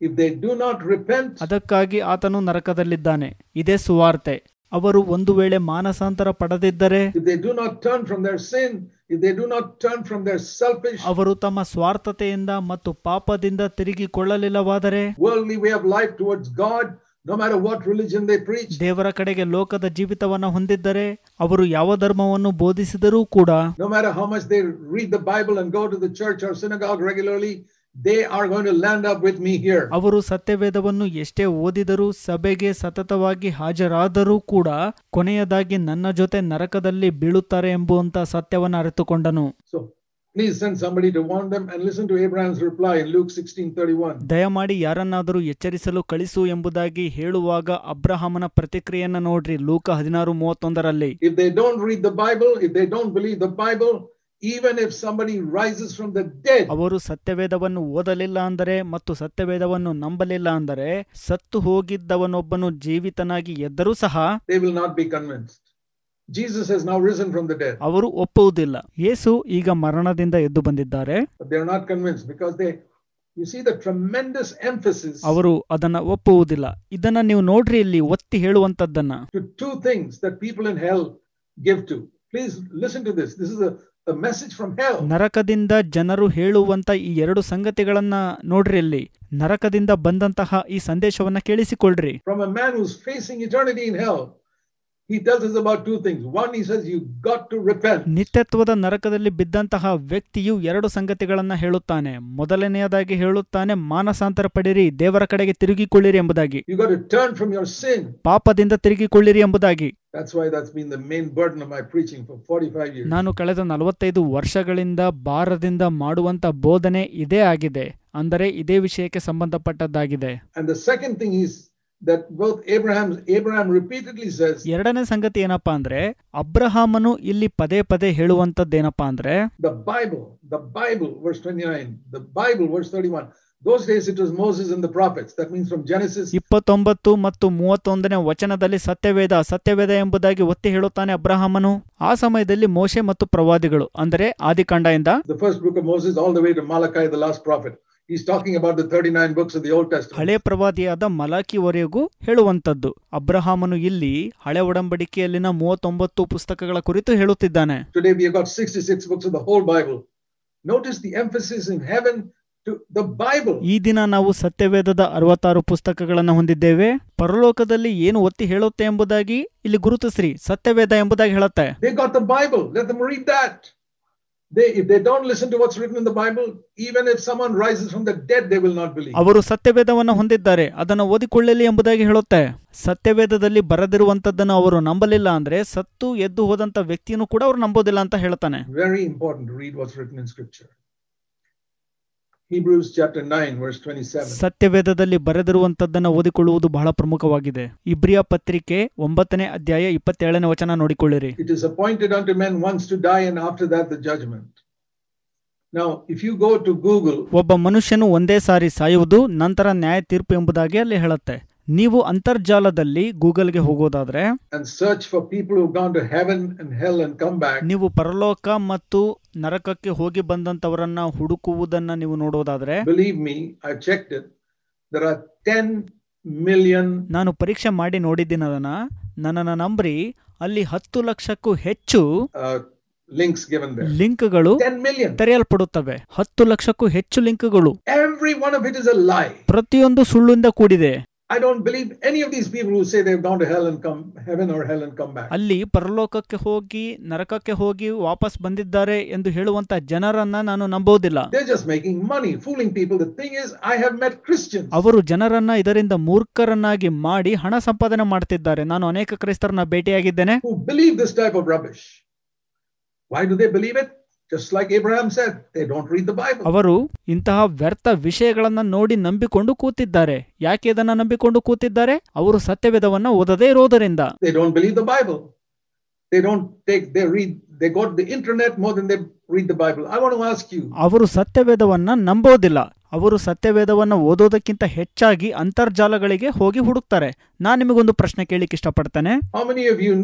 If they do not repent, ಅದಕ್ಕಾಗಿ ಆತನು ನರಕದಲ್ಲಿದ್ದಾನೆ. ಇದೇ ಸುವಾರ್ತೆ. ಅವರು ಒಂದು ವೇಳೆ ಮಾನಸಾಂತರ ಪಡೆದಿದ್ದರೆ, if they do not turn from their sin, if they do not turn from their selfish, ಅವರು ತಮ್ಮ ಸ್ವಾರ್ಥತೆಯಿಂದ ಮತ್ತು ಪಾಪದಿಂದ ತಿರುಗಿಕೊಳ್ಳಲಿಲ್ಲವಾದರೆ, worldly way of life towards God, no matter what religion they preach, ದೇವರ ಕಡೆಗೆ ಲೋಕದ ಜೀವಿತವನ್ನ ಹೊಂದಿದ್ದರೆ, ಅವರು ಯಾವ ಧರ್ಮವನ್ನು ಬೋಧಿಸಿದರೂ ಕೂಡ, no matter how much they read the Bible and go to the church or synagogue regularly, they are going to land up with me here. ಅವರು ಸತ್ಯವೇದವನ್ನು ಎಷ್ಟೇ ಓದಿದರೂ ಸಭೆಗೆ ಸತತವಾಗಿ ಹಾಜರಾದರೂ ಕೂಡ ಕೊನೆಯದಾಗಿ ನನ್ನ ಜೊತೆ ನರಕದಲ್ಲಿ ಬೀಳುತ್ತಾರೆ ಎಂಬುವಂತ ಸತ್ಯವನ್ನು ಅರಿತುಕೊಂಡನು. So please send somebody to warn them, and listen to Abraham's reply in Luke 16:31. ದಯಮಾಡಿ ಯಾರನ್ನಾದರೂ ಎಚ್ಚರಿಸಲು ಕಳಿಸು ಎಂಬುದಾಗಿ ಹೇಳುವಾಗ ಅಬ್ರಹಾಮನ ಪ್ರತಿಕ್ರಿಯೆಯನ್ನು ನೋಡ್ರಿ. ಲೂಕ 16:31ರಲ್ಲಿ, if they don't read the Bible, if they don't believe the Bible, even if somebody rises from the dead, ಅವರು ಸತ್ಯವೇದವನ್ನು ಓದಲಿಲ್ಲ ಅಂದರೆ ಮತ್ತು ಸತ್ಯವೇದವನ್ನು ನಂಬಲಿಲ್ಲ ಅಂದರೆ, ಸತ್ತು ಹೋಗಿದ್ದವನೊಬ್ಬನು ಜೀವಿತನಾಗಿ ಎದ್ದರೂ ಸಹ they will not be convinced. Jesus has now risen from the dead. ಅವರು ಒಪ್ಪುವುದಿಲ್ಲ. ಯೇಸು ಈಗ ಮರಣದಿಂದ ಎದ್ದು ಬಂದಿದ್ದಾರೆ. But they are not convinced because you see the tremendous emphasis. ಅವರು ಅದನ್ನ ಒಪ್ಪುವುದಿಲ್ಲ. ಇದನ್ನ ನೀವು ನೋಡ್ರಿ, ಇಲ್ಲಿ ಒತ್ತಿ ಹೇಳುವಂತದ್ದನ್ನ. To two things that people in hell give to. Please listen to this. This is a message from hell. ನರಕದಿಂದ ಜನರು ಹೇಳುವಂತ ಈ ಎರಡು ಸಂಗತಿಗಳನ್ನ ನೋಡ್ರಿ. ಇಲ್ಲಿ ನರಕದಿಂದ ಬಂದಂತಹ ಈ ಸಂದೇಶವನ್ನ ಕೇಳಿಸಿಕೊಳ್ಳ್ರಿ. From a man who's facing eternity in hell, he tells us about two things. One, he says you got to repent. ನಿತ್ಯತ್ವದ ನರಕದಲ್ಲಿ ಬಿದ್ದಂತಹ ವ್ಯಕ್ತಿಯು ಎರಡು ಸಂಗತಿಗಳನ್ನ ಹೇಳುತ್ತಾನೆ. ಮೊದಲನೆಯದಾಗಿ ಹೇಳುತ್ತಾನೆ, ಮಾನಸಾಂತರ ಪಡಿರಿ, ದೇವರ ಕಡೆಗೆ ತಿರುಗಿಕೊಳ್ಳಿರಿ ಎಂಬುದಾಗಿ. You got to turn from your sin. ಪಾಪದಿಂದ ತಿರುಗಿಕೊಳ್ಳಿರಿ ಎಂಬುದಾಗಿ. That's why that's been the main burden of my preaching for 45 years. ನಾನು ಕಳೆದ 45 ವರ್ಷಗಳಿಂದ ಭಾರದಿಂದ ಮಾಡುವಂತ ಬೋಧನೆ ಇದೇ ಆಗಿದೆ. ಅಂದರೆ ಇದೇ ವಿಷಯಕ್ಕೆ ಸಂಬಂಧಪಟ್ಟದ್ದಾಗಿದೆ. And the second thing is that both Abraham repeatedly says, ಎರಡನೇ ಸಂಗತಿ ಏನಪ್ಪಾ ಅಂದ್ರೆ ಅಬ್ರಹಾಮನು ಇಲ್ಲಿ ಪದೇ ಪದೇ ಹೇಳುವಂತದ್ದೇನಪ್ಪಾ ಅಂದ್ರೆ the Bible verse 29, the Bible verse 31. Those days it was Moses and the prophets. That means from Genesis 29 ಮತ್ತು 31ನೇ ವಚನದಲ್ಲಿ ಸತ್ಯವೇದ ಎಂಬುದಾಗಿ ಒತ್ತಿ ಹೇಳುತ್ತಾನೆ ಅಬ್ರಹಾಮನು. ಆ ಸಮಯದಲ್ಲಿ ಮೋಶೆ ಮತ್ತು ಪ್ರವಾದಿಗಳು ಅಂದರೆ ಆದಿಕಾಂಡದಿಂದ the first book of Moses all the way to Malachi, the last prophet. He's talking about the 39 books of the Old Testament. ಹಳೆ ಪ್ರವಾದಿಯಾದ ಮಲಾಕಿವರೆಗೂ ಹೇಳುವಂತದ್ದು. ಅಬ್ರಹಾಮನು ಇಲ್ಲಿ ಹಳೆ ಒಡಂಬಡಿಕೆಯಲ್ಲಿನ 39 ಪುಸ್ತಕಗಳ ಕುರಿತು ಹೇಳುತ್ತಿದ್ದಾನೆ. Today we have got 66 books of the whole Bible. Notice the emphasis in heaven to the Bible. ಈ ದಿನ ನಾವು ಸತ್ಯವೇದದ 66 ಪುಸ್ತಕಗಳನ್ನು ಹೊಂದಿದ್ದೇವೆ. ಪರಲೋಕದಲ್ಲಿ ಏನು ಒತ್ತಿ ಹೇಳುತ್ತೆ ಎಂಬುದಾಗಿ ಇಲ್ಲಿ ಗುರುತಿಸ್ರಿ, ಸತ್ಯವೇದ ಎಂಬುದಾಗಿ ಹೇಳುತ್ತೆ. They got the Bible. Let them read that. If they don't listen to what's written in the Bible, even if someone rises from the dead, they will not believe. ಅವರು ಸತ್ಯವೇದವನ್ನು ಹೊಂದಿದ್ದಾರೆ, ಅದನ್ನು ಓದಿಕೊಳ್ಳಲಿ ಎಂಬುದಾಗಿ ಹೇಳುತ್ತೆ. ಸತ್ಯವೇದದಲ್ಲಿ ಬರೆದಿರುವಂತದ್ದನ್ನು ಅವರು ನಂಬಲಿಲ್ಲ ಅಂದ್ರೆ ಸತ್ತು ಎದ್ದು ಹೋದಂತ ವ್ಯಕ್ತಿಯನ್ನು ಕೂಡ ಅವರು ನಂಬೋದಿಲ್ಲ ಅಂತ ಹೇಳ್ತಾನೆ. Very important to read what's written in Scripture. Hebrews chapter 9 verse 27. ಸತ್ಯವೇದದಲ್ಲಿ ಬರೆದಿರುವಂತದ್ದನ್ನು ಓದಿಕೊಳ್ಳುವುದು ಬಹಳ ಪ್ರಮುಖವಾಗಿದೆ. ಇಬ್ರಿಯ ಪತ್ರಿಕೆ 9ನೇ ಅಧ್ಯಾಯ 27ನೇ ವಚನ ನೋಡಿಕೊಳ್ಳಿರಿ. It is appointed unto men once to die and after that the judgment. Now if you go to Google, ಒಬ್ಬ ಮನುಷ್ಯನು ಒಂದೇ ಸಾರಿ ಸಾಯುವುದು, ನಂತರ ನ್ಯಾಯ ತೀರ್ಪು ಎಂಬುದಾಗಿ ಅಲ್ಲಿ ಹೇಳುತ್ತೆ. ನೀವು ಅಂತರ್ಜಾಲದಲ್ಲಿ ಗೂಗಲ್ಗೆ ಹೋಗೋದಾದ್ರೆ and search for people who've gone to heaven and hell and come back, ನೀವು ಪರಲೋಕ ಮತ್ತು ನರಕಕ್ಕೆ ಹೋಗಿ ಬಂದಂತವರನ್ನ ಹುಡುಕುವುದನ್ನ ನೀವು ನೋಡೋದಾದ್ರೆ, believe me, I checked it, there are 10 million. ನಾನು ಪರೀಕ್ಷೆ ಮಾಡಿ ನೋಡಿದ್ದೀನಿ ಅದನ್ನ, ನನ್ನನ್ನ ನಂಬ್ರಿ, ಅಲ್ಲಿ 10 ಲಕ್ಷಕ್ಕೂ ಹೆಚ್ಚು links given there. ಲಿಂಕ್ಗಳು 10 million ತೆರೆಯಲ್ಪಡುತ್ತವೆ. 10 ಲಕ್ಷಕ್ಕೂ ಹೆಚ್ಚು ಲಿಂಕ್ಗಳು. Every one of it is a lie. ಪ್ರತಿಯೊಂದು ಸುಳ್ಳಿಂದ ಕೂಡಿದೆ. I don't believe any of these people who say they've gone to heaven or hell and come back. ಅಲ್ಲಿ ಪರಲೋಕಕ್ಕೆ ಹೋಗಿ ನರಕಕ್ಕೆ ಹೋಗಿ ವಾಪಸ್ ಬಂದಿದ್ದಾರೆ ಎಂದು ಹೇಳುವಂತ ಜನರನ್ನ ನಾನು ನಂಬೋದಿಲ್ಲ. They're just making money, fooling people. The thing is, I have met Christians. ಅವರು ಜನರನ್ನ ಇದರಿಂದ ಮೂರ್ಖರನ್ನಾಗಿ ಮಾಡಿ ಹಣ ಸಂಪಾದನೆ ಮಾಡ್ತಿದ್ದಾರೆ. ನಾನು ಅನೇಕ ಕ್ರೈಸ್ತರನ್ನ ಭೇಟಿಯಾಗಿದ್ದೇನೆ who believe this type of rubbish. Why do they believe it? Just like Abraham said, they don't read the Bible. ಅವರು ಇಂತಹ ವ್ಯರ್ಥ ವಿಷಯಗಳನ್ನ ನೋಡಿ ನಂಬಿಕೊಂಡು ಕೂತಿದ್ದಾರೆ. ಯಾಕೆ ಇದನ್ನ ನಂಬಿಕೊಂಡು ಕೂತಿದ್ದಾರೆ? ಅವರು ಸತ್ಯವೇದವನ್ನ ಓದದೇ ಇರೋದರಿಂದ. They don't believe the Bible. They go to the internet more than they read the Bible. I want to ask you. ಅವರು ಸತ್ಯವೇದವನ್ನ ನಂಬೋದಿಲ್ಲ. ಅವರು ಸತ್ಯವೇದವನ್ನ ಓದೋದಕ್ಕಿಂತ ಹೆಚ್ಚಾಗಿ ಅಂತರ್ಜಾಲಗಳಿಗೆ ಹೋಗಿ ಹುಡುಕ್ತಾರೆ. ನಾನು ನಿಮಗೊಂದು ಪ್ರಶ್ನೆ ಕೇಳಿಕ್ಕೆ ಇಷ್ಟಪಡ್ತೇನೆ. How many of you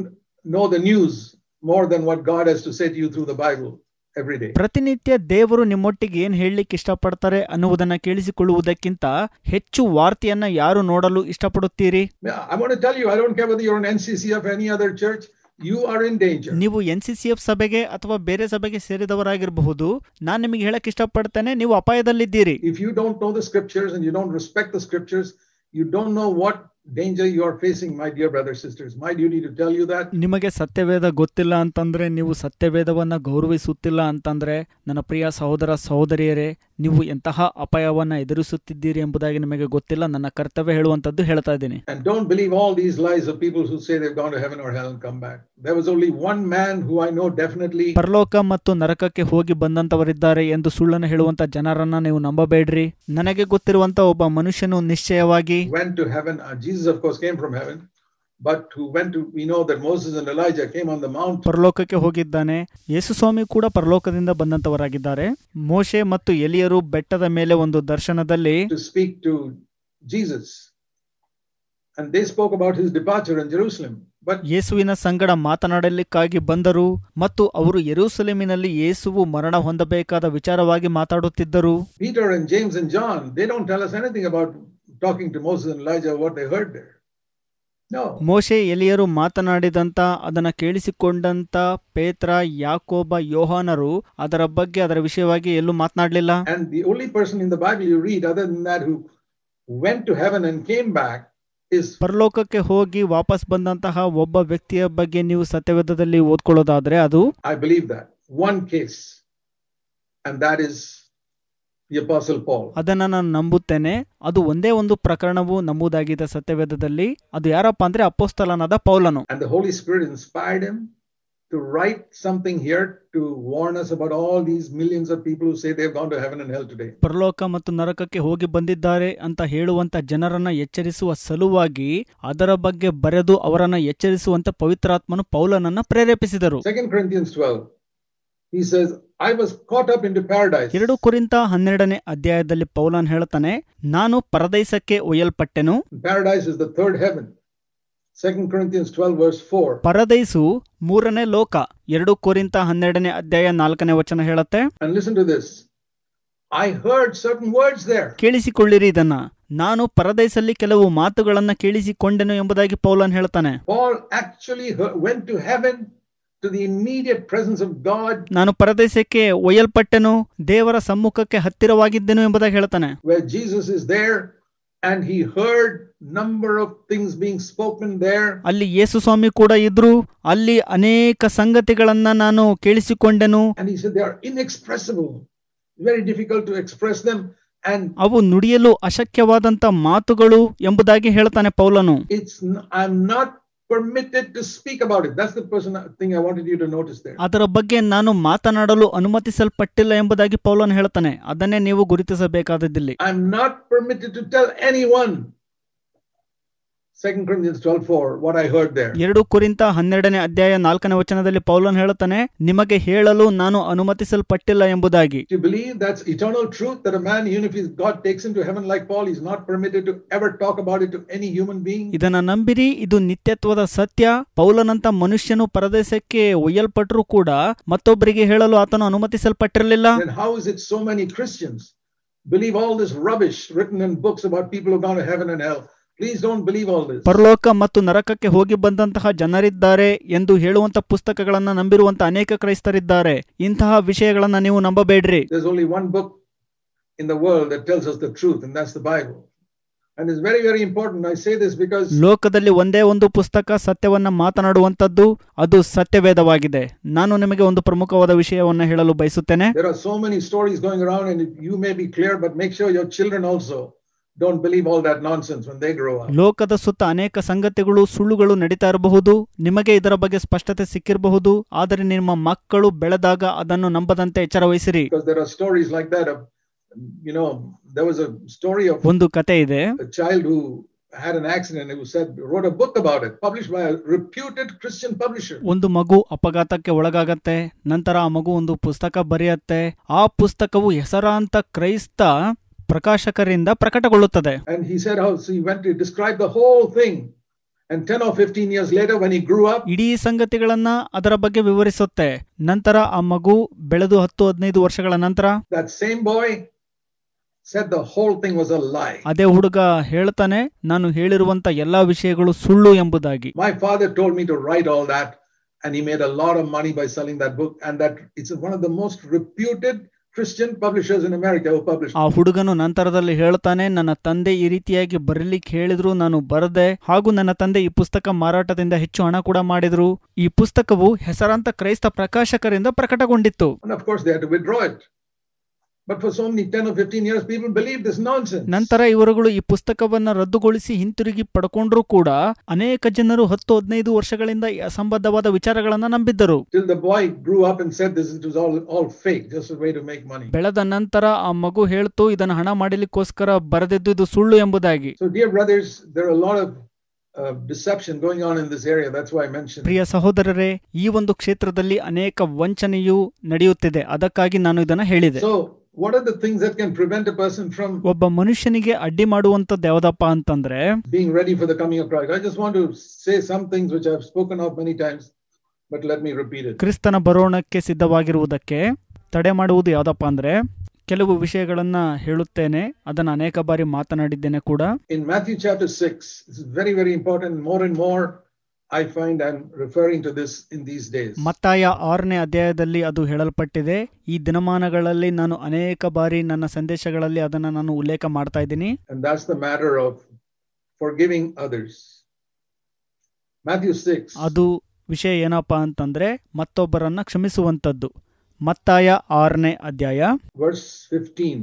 know the news more than what God has to say to you through the Bible every day? ಪ್ರತಿನಿತ್ಯ ದೇವರು ನಿಮ್ಮೊಟ್ಟಿಗೆ ಏನ್ ಹೇಳಲಿಕ್ಕೆ ಇಷ್ಟಪಡ್ತಾರೆ ಅನ್ನುವುದನ್ನ ಕೇಳಿಸಿಕೊಳ್ಳುವುದಕ್ಕಿಂತ ಹೆಚ್ಚು ವಾರ್ತೆಯನ್ನ ಯಾರು ನೋಡಲು ಇಷ್ಟಪಡುತ್ತೀರಿ? I want to tell you, I don't care whether you're an NCCF or any other church, you are in danger. ನೀವು NCCF ಸಭೆಗೆ ಅಥವಾ ಬೇರೆ ಸಭೆಗೆ ಸೇರಿದವರಾಗಿರಬಹುದು, ನಾನು ನಿಮಗೆ ಹೇಳಕ್ ಇಷ್ಟಪಡ್ತೇನೆ, ನೀವು ಅಪಾಯದಲ್ಲಿದ್ದೀರಿ. If you don't know the scriptures and you don't respect the scriptures, you don't know what danger you are facing, my dear brothers sisters. My duty to tell you that. ನಿಮಗೆ ಸತ್ಯವೇದ ಗೊತ್ತಿಲ್ಲ ಅಂತಂದ್ರೆ, ನೀವು ಸತ್ಯವೇದವನ್ನ ಗೌರವಿಸುತ್ತಿಲ್ಲ ಅಂತಂದ್ರೆ, ನನ್ನ ಪ್ರಿಯ ಸಹೋದರ ಸಹೋದರಿಯರೇ, ನೀವು ಎಂತಹ ಅಪಾಯವನ್ನ ಎದುರಿಸುತ್ತಿದ್ದೀರಿ ಎಂಬುದಾಗಿ ನಿಮಗೆ ಗೊತ್ತಿಲ್ಲ. ನನ್ನ ಕರ್ತವ್ಯ ಹೇಳುವಂತದ್ದು ಹೇಳ್ತಾ ಇದ್ದೀನಿ. And don't believe all these lies of people who say they've gone to heaven or hell and come back. There was only one man who I know definitely. ಪರಲೋಕ ಮತ್ತು ನರಕಕ್ಕೆ ಹೋಗಿ ಬಂದಂತವರಿದ್ದಾರೆ ಎಂದು ಸುಳ್ಳನ್ನು ಹೇಳುವಂತ ಜನರನ್ನ ನೀವು ನಂಬಬೇಡ್ರಿ. ನನಗೆ ಗೊತ್ತಿರುವಂತ ಒಬ್ಬ ಮನುಷ್ಯನು ನಿಶ್ಚಯವಾಗಿ went to heaven. Jesus of course came from heaven, but who went to, we know that Moses and Elijah came on the mount. ಪರಲೋಕಕ್ಕೆ ಹೋಗಿದ್ದಾನೆ. ಯೇಸು ಸ್ವಾಮಿ ಕೂಡ ಪರಲೋಕದಿಂದ ಬಂದಂತವರಾಗಿದ್ದಾರೆ. ಮೋಶೆ ಮತ್ತು ಎಲಿಯರು ಬೆಟ್ಟದ ಮೇಲೆ ಒಂದು ದರ್ಶನದಲ್ಲಿ to speak to Jesus, and they spoke about his departure in Jerusalem. But ಯೇಸುವಿನ ಸಂಗಡ ಮಾತನಾಡಲಿಕ್ಕಾಗಿ ಬಂದರು ಮತ್ತು ಅವರು ಯೆರೂಸಲೇಮಿನಲ್ಲಿ ಯೇಸುವು ಮರಣ ಹೊಂದಬೇಕಾದ ವಿಚಾರವಾಗಿ ಮಾತಾಡುತ್ತಿದ್ದರು. Peter and James and John, they don't tell us anything about talking to Moses and Elijah, what they heard there. No. ಮೋಶೆ ಎಲಿಯರು ಮಾತನಾಡಿದಂತ, ಅದನ್ನ ಕೇಳಿಸಿಕೊಂಡಂತ ಪೇತ್ರ, ಯಾಕೋಬ, ಯೋಹಾನರು ಅದರ ಬಗ್ಗೆ, ಅದರ ವಿಷಯವಾಗಿ ಎಲ್ಲೂ ಮಾತನಾಡಲಿಲ್ಲ. And the only person in the Bible you read other than that who went to heaven and came back is, ಪರಲೋಕಕ್ಕೆ ಹೋಗಿ ವಾಪಸ್ ಬಂದಂತಹ ಒಬ್ಬ ವ್ಯಕ್ತಿಯ ಬಗ್ಗೆ ನೀವು ಸತ್ಯವೇದದಲ್ಲಿ ಓದ್ಕೊಳ್ಳೋದಾದ್ರೆ ಅದು, I believe that one case, and that is the Apostle Paul. ಅದನ್ನ ನಾನು ನಂಬುತ್ತೇನೆ. ಅದು ಒಂದೇ ಒಂದು ಪ್ರಕರಣವು ನಮೂದಾಗಿದೆ ಸತ್ಯವೇದದಲ್ಲಿ. ಅದು ಯಾರಪ್ಪ ಅಂದ್ರೆ ಅಪೊಸ್ತಲನಾದ ಪೌಲನು. And the Holy Spirit inspired him to write something here to warn us about all these millions of people who say they've gone to heaven and hell today. ಪರಲೋಕ ಮತ್ತು ನರಕಕ್ಕೆ ಹೋಗಿ ಬಂದಿದ್ದಾರೆ ಅಂತ ಹೇಳುವಂತ ಜನರನ್ನ ಎಚ್ಚರಿಸುವ ಸಲುವಾಗಿ ಅದರ ಬಗ್ಗೆ ಬರೆದು ಅವರನ್ನ ಎಚ್ಚರಿಸುವಂತ ಪವಿತ್ರಾತ್ಮನು ಪೌಲನನ್ನ ಪ್ರೇರೇಪಿಸಿದರು. 2 Corinthians 12, he says, I was caught up into paradise. 2 ಕೊರಿಂಥ 12ನೇ ಅಧ್ಯಾಯದಲ್ಲಿ ಪೌಲನ್ ಹೇಳ್ತಾನೆ, ನಾನು ಪರದೈಸಕ್ಕೆ ಒಯ್ಯಲ್ಪಟ್ಟೆನು. Paradise is the third heaven. 2 Corinthians 12 verse 4. ಪರದೈಸು ಮೂರನೇ ಲೋಕ. 2 ಕೊರಿಂಥ 12ನೇ ಅಧ್ಯಾಯ 4ನೇ ವಚನ ಹೇಳುತ್ತೆ. And listen to this. I heard certain words there. ಕೇಳಿಸಿಕೊಳ್ಳಿರಿ ಇದನ್ನ. ನಾನು ಪರದೈಸಲ್ಲಿ ಕೆಲವು ಮಾತುಗಳನ್ನ ಕೇಳಿಸಿಕೊಂಡೆನು ಎಂಬುದಾಗಿ ಪೌಲನ್ ಹೇಳ್ತಾನೆ. Paul actually went to heaven, to the immediate presence of God. ನಾನು ಪರದೈಸಕ್ಕೆ ಒಯ್ಯಲ್ಪಟ್ಟೆನು, ದೇವರ ಸಮ್ಮುಖಕ್ಕೆ ಹತ್ತಿರವಾಗಿದ್ದೆನು ಎಂಬುದಾಗಿ ಹೇಳ್ತಾನೆ. Where Jesus is there and he heard number of things being spoken there. ಅಲ್ಲಿ ಯೇಸು ಸ್ವಾಮಿ ಕೂಡ ಇದ್ರು, ಅಲ್ಲಿ ಅನೇಕ ಸಂಗತಿಗಳನ್ನ ನಾನು ಕೇಳಿಸಿಕೊಂಡೆನು. And he said they are inexpressible, very difficult to express them, and ಅವು ನುಡಿಯಲು ಅಶಕ್ಯವಾದಂತ ಮಾತುಗಳು ಎಂಬುದಾಗಿ ಹೇಳ್ತಾನೆ ಪೌಲನು. I'm not permitted to speak about it. That's the thing I wanted you to notice there. ಅದರ ಬಗ್ಗೆ ನಾನು ಮಾತನಾಡಲು ಅನುಮತಿಸಲ್ಪಟ್ಟಿಲ್ಲ ಎಂಬುದಾಗಿ ಪೌಲನ್ ಹೇಳ್ತಾನೆ. ಅದನ್ನೇ ನೀವು ಗುರುತಿಸಬೇಕಾದದ್ದಿಲ್ಲಿ. I'm not permitted to tell anyone. 2 Corinthians 12:4, what I heard there. 2 ಕೊರಿಂಥ 12ನೇ ಅಧ್ಯಾಯ 4ನೇ ವಚನದಲ್ಲಿ ಪೌಲನ್ ಹೇಳ್ತಾನೆ, ನಿಮಗೆ ಹೇಳಲು ನಾನು ಅನುಮತಿಸಲ್ಪಟ್ಟಿಲ್ಲ ಎಂಬುದಾಗಿ. To believe that's eternal truth, that a man, even if God takes him to heaven like Paul, he's not permitted to ever talk about it to any human being. ಇದನ್ನ ನಂಬಿರಿ, ಇದು ನಿತ್ಯತ್ವದ ಸತ್ಯ. ಪೌಲನಂತ ಮನುಷ್ಯನು ಪರದೇಶಕ್ಕೆ ಒಯ್ಯಲ್ಪಟ್ಟರೂ ಕೂಡ ಮತ್ತೊಬ್ಬರಿಗೆ ಹೇಳಲು ಆತನು ಅನುಮತಿಸಲ್ಪಟ್ಟಿರಲಿಲ್ಲ. Then how is it so many Christians believe all this rubbish written in books about people who go to heaven and hell? Please don't believe all this. ಪರಲೋಕ ಮತ್ತು ನರಕಕ್ಕೆ ಹೋಗಿ ಬಂದಂತಹ ಜನರಿದ್ದಾರೆ ಎಂದು ಹೇಳುವಂತ ಪುಸ್ತಕಗಳನ್ನ ನಂಬಿರುವಂತ ಅನೇಕ ಕ್ರೈಸ್ತರಿದ್ದಾರೆ. ಇಂತಹ ವಿಷಯಗಳನ್ನ ನೀವು ನಂಬಬೇಡ್ರಿ. There's only one book in the world that tells us the truth, and that's the Bible. And it's very, very important. I say this because ಲೋಕದಲ್ಲಿ ಒಂದೇ ಒಂದು ಪುಸ್ತಕ ಸತ್ಯವನ್ನ ಮಾತನಾಡುವಂತದ್ದು, ಅದು ಸತ್ಯವೇದವಾಗಿದೆ. ನಾನು ನಿಮಗೆ ಒಂದು ಪ್ರಮುಖವಾದ ವಿಷಯವನ್ನ ಹೇಳಲು ಬಯಸುತ್ತೇನೆ. There are so many stories going around, and you may be clear, but make sure your children also don't believe all that nonsense when they grow up. ಲೋಕದ ಸುತ್ತ ಅನೇಕ ಸಂಗತಿಗಳು, ಸುಳ್ಳುಗಳು ನಡೀತಾ ಇರಬಹುದು. ನಿಮಗೆ ಇದರ ಬಗ್ಗೆ ಸ್ಪಷ್ಟತೆ ಸಿಕ್ಕಿರಬಹುದು, ಆದರೆ ನಿಮ್ಮ ಮಕ್ಕಳು ಬೆಳೆದಾಗ ಅದನ್ನು ನಂಬದಂತೆ ಎಚ್ಚರ ವಹಿಸಿರಿ. Because there are stories like that of, you know, there was a story of ಒಂದು ಕತೆ ಇದೆ. a child who had an accident and wrote a book about it, published by a reputed Christian publisher. ಒಂದು ಮಗು ಅಪಘಾತಕ್ಕೆ ಒಳಗಾಗತ್ತೆ, ನಂತರ ಆ ಮಗು ಒಂದು ಪುಸ್ತಕ ಬರೆಯುತ್ತೆ. ಆ ಪುಸ್ತಕವು ಹೆಸರಾಂತ ಕ್ರೈಸ್ತ ಪ್ರಕಾಶಕರಿಂದ ಪ್ರಕಟಗೊಳ್ಳುತ್ತದೆ. And he said how he went to describe the whole thing, and 10 or 15 years later when he grew up, ಇಡೀ ಸಂಗತಿಗಳನ್ನ ಅದರ ಬಗ್ಗೆ ವಿವರಿಸುತ್ತೆ. ನಂತರ ಆ ಮಗು ಬೆಳೆದು 10-15 ವರ್ಷಗಳ ನಂತರ that same boy said the whole thing was a lie. ಅದೇ ಹುಡುಗ ಹೇಳ್ತಾನೆ, ನಾನು ಹೇಳಿರುವಂತ ಎಲ್ಲಾ ವಿಷಯಗಳು ಸುಳ್ಳು ಎಂಬುದಾಗಿ. My father told me to write all that, and he made a lot of money by selling that book, and that it's one of the most reputed Christian publishers in America who published. ಆ ಹುಡುಗನು ನಂತರದಲ್ಲಿ ಹೇಳ್ತಾನೆ, ನನ್ನ ತಂದೆ ಈ ರೀತಿಯಾಗಿ ಬರಲಿಕ್ಕೆ ಹೇಳಿದ್ರು, ನಾನು ಬರದೆ, ಹಾಗೂ ನನ್ನ ತಂದೆ ಈ ಪುಸ್ತಕ ಮಾರಾಟದಿಂದ ಹೆಚ್ಚು ಹಣ ಕೂಡ ಮಾಡಿದ್ರು. ಈ ಪುಸ್ತಕವು ಹೆಸರಾಂತ ಕ್ರೈಸ್ತ ಪ್ರಕಾಶಕರಿಂದ ಪ್ರಕಟಗೊಂಡಿತ್ತು. And of course they had to withdraw it. But for so many 10 or 15 years people believed this nonsense. ನಂತರ ಇವರುಗಳು ಈ ಪುಸ್ತಕವನ್ನ ರದ್ದುಗೊಳಿಸಿ ಹಿಂತಿರುಗಿ ಪಡ್ಕೊಂಡ್ರು ಕೂಡ ಅನೇಕ ಜನರು 10-15 ವರ್ಷಗಳಿಂದ ಈ ಅಸಂಬದ್ಧವಾದ ವಿಚಾರಗಳನ್ನ ನಂಬಿದ್ದರು. Till the boy grew up and said this was all fake, just a way to make money. ಬೆಳೆದ ನಂತರ ಆ ಮಗು ಹೇಳ್ತು, ಇದನ್ನ ಹಣ ಮಾಡಲಿಕ್ಕೋಸ್ಕರ ಬರೆದಿದ್ದು ಇದು ಸುಳ್ಳು ಎಂಬುದಾಗಿ. So dear brothers, there are a lot of deception going on in this area. That's why I mentioned. ಪ್ರಿಯ ಸಹೋದರರೇ, ಈ ಒಂದು ಕ್ಷೇತ್ರದಲ್ಲಿ ಅನೇಕ ವಂಚನೆಯು ನಡೆಯುತ್ತಿದೆ, ಅದಕ್ಕಾಗಿ ನಾನು ಇದನ್ನ ಹೇಳಿದೆ. So what are the things that can prevent a person from ಒಬ್ಬ ಮನುಷ್ಯನಿಗೆ ಅಡ್ಡಿ ಮಾಡುವಂತದ್ದು ಯಾವುದಪ್ಪ ಅಂತಂದ್ರೆ being ready for the coming of Christ? I just want to say some things which I've spoken of many times, but let me repeat it. ಕ್ರಿಸ್ತನ ಬರೋಣಕ್ಕೆ ಸಿದ್ಧವಾಗಿರುವುದಕ್ಕೆ ತಡೆ ಮಾಡುವುದು ಯಾವುದಪ್ಪ ಅಂದ್ರೆ ಕೆಲವು ವಿಷಯಗಳನ್ನ ಹೇಳುತ್ತೇನೆ, ಅದನ್ನ ಅನೇಕ ಬಾರಿ ಮಾತನಾಡಿದ್ದೇನೆ ಕೂಡ. In Matthew chapter 6, this is very, very important. More and more I find I'm referring to this in these days. ಮತ್ತಾಯ 6ನೇ ಅಧ್ಯಾಯದಲ್ಲಿ ಅದು ಹೇಳಲ್ಪಟ್ಟಿದೆ. ಈ ದಿನಮಾನಗಳಲ್ಲಿ ನಾನು ಅನೇಕ ಬಾರಿ ನನ್ನ ಸಂದೇಶಗಳಲ್ಲಿ ಅದನ್ನ ನಾನು ಉಲ್ಲೇಖ ಮಾಡ್ತಾ ಇದ್ದೀನಿ. And that's the matter of forgiving others. Matthew 6. ಅದು ವಿಷಯ ಏನಪ್ಪಾ ಅಂತಂದ್ರೆ ಮತ್ತೊಬ್ಬರನ್ನ ಕ್ಷಮಿಸುವಂತದ್ದು. ಮತ್ತಾಯ 6ನೇ ಅಧ್ಯಾಯ verse 15.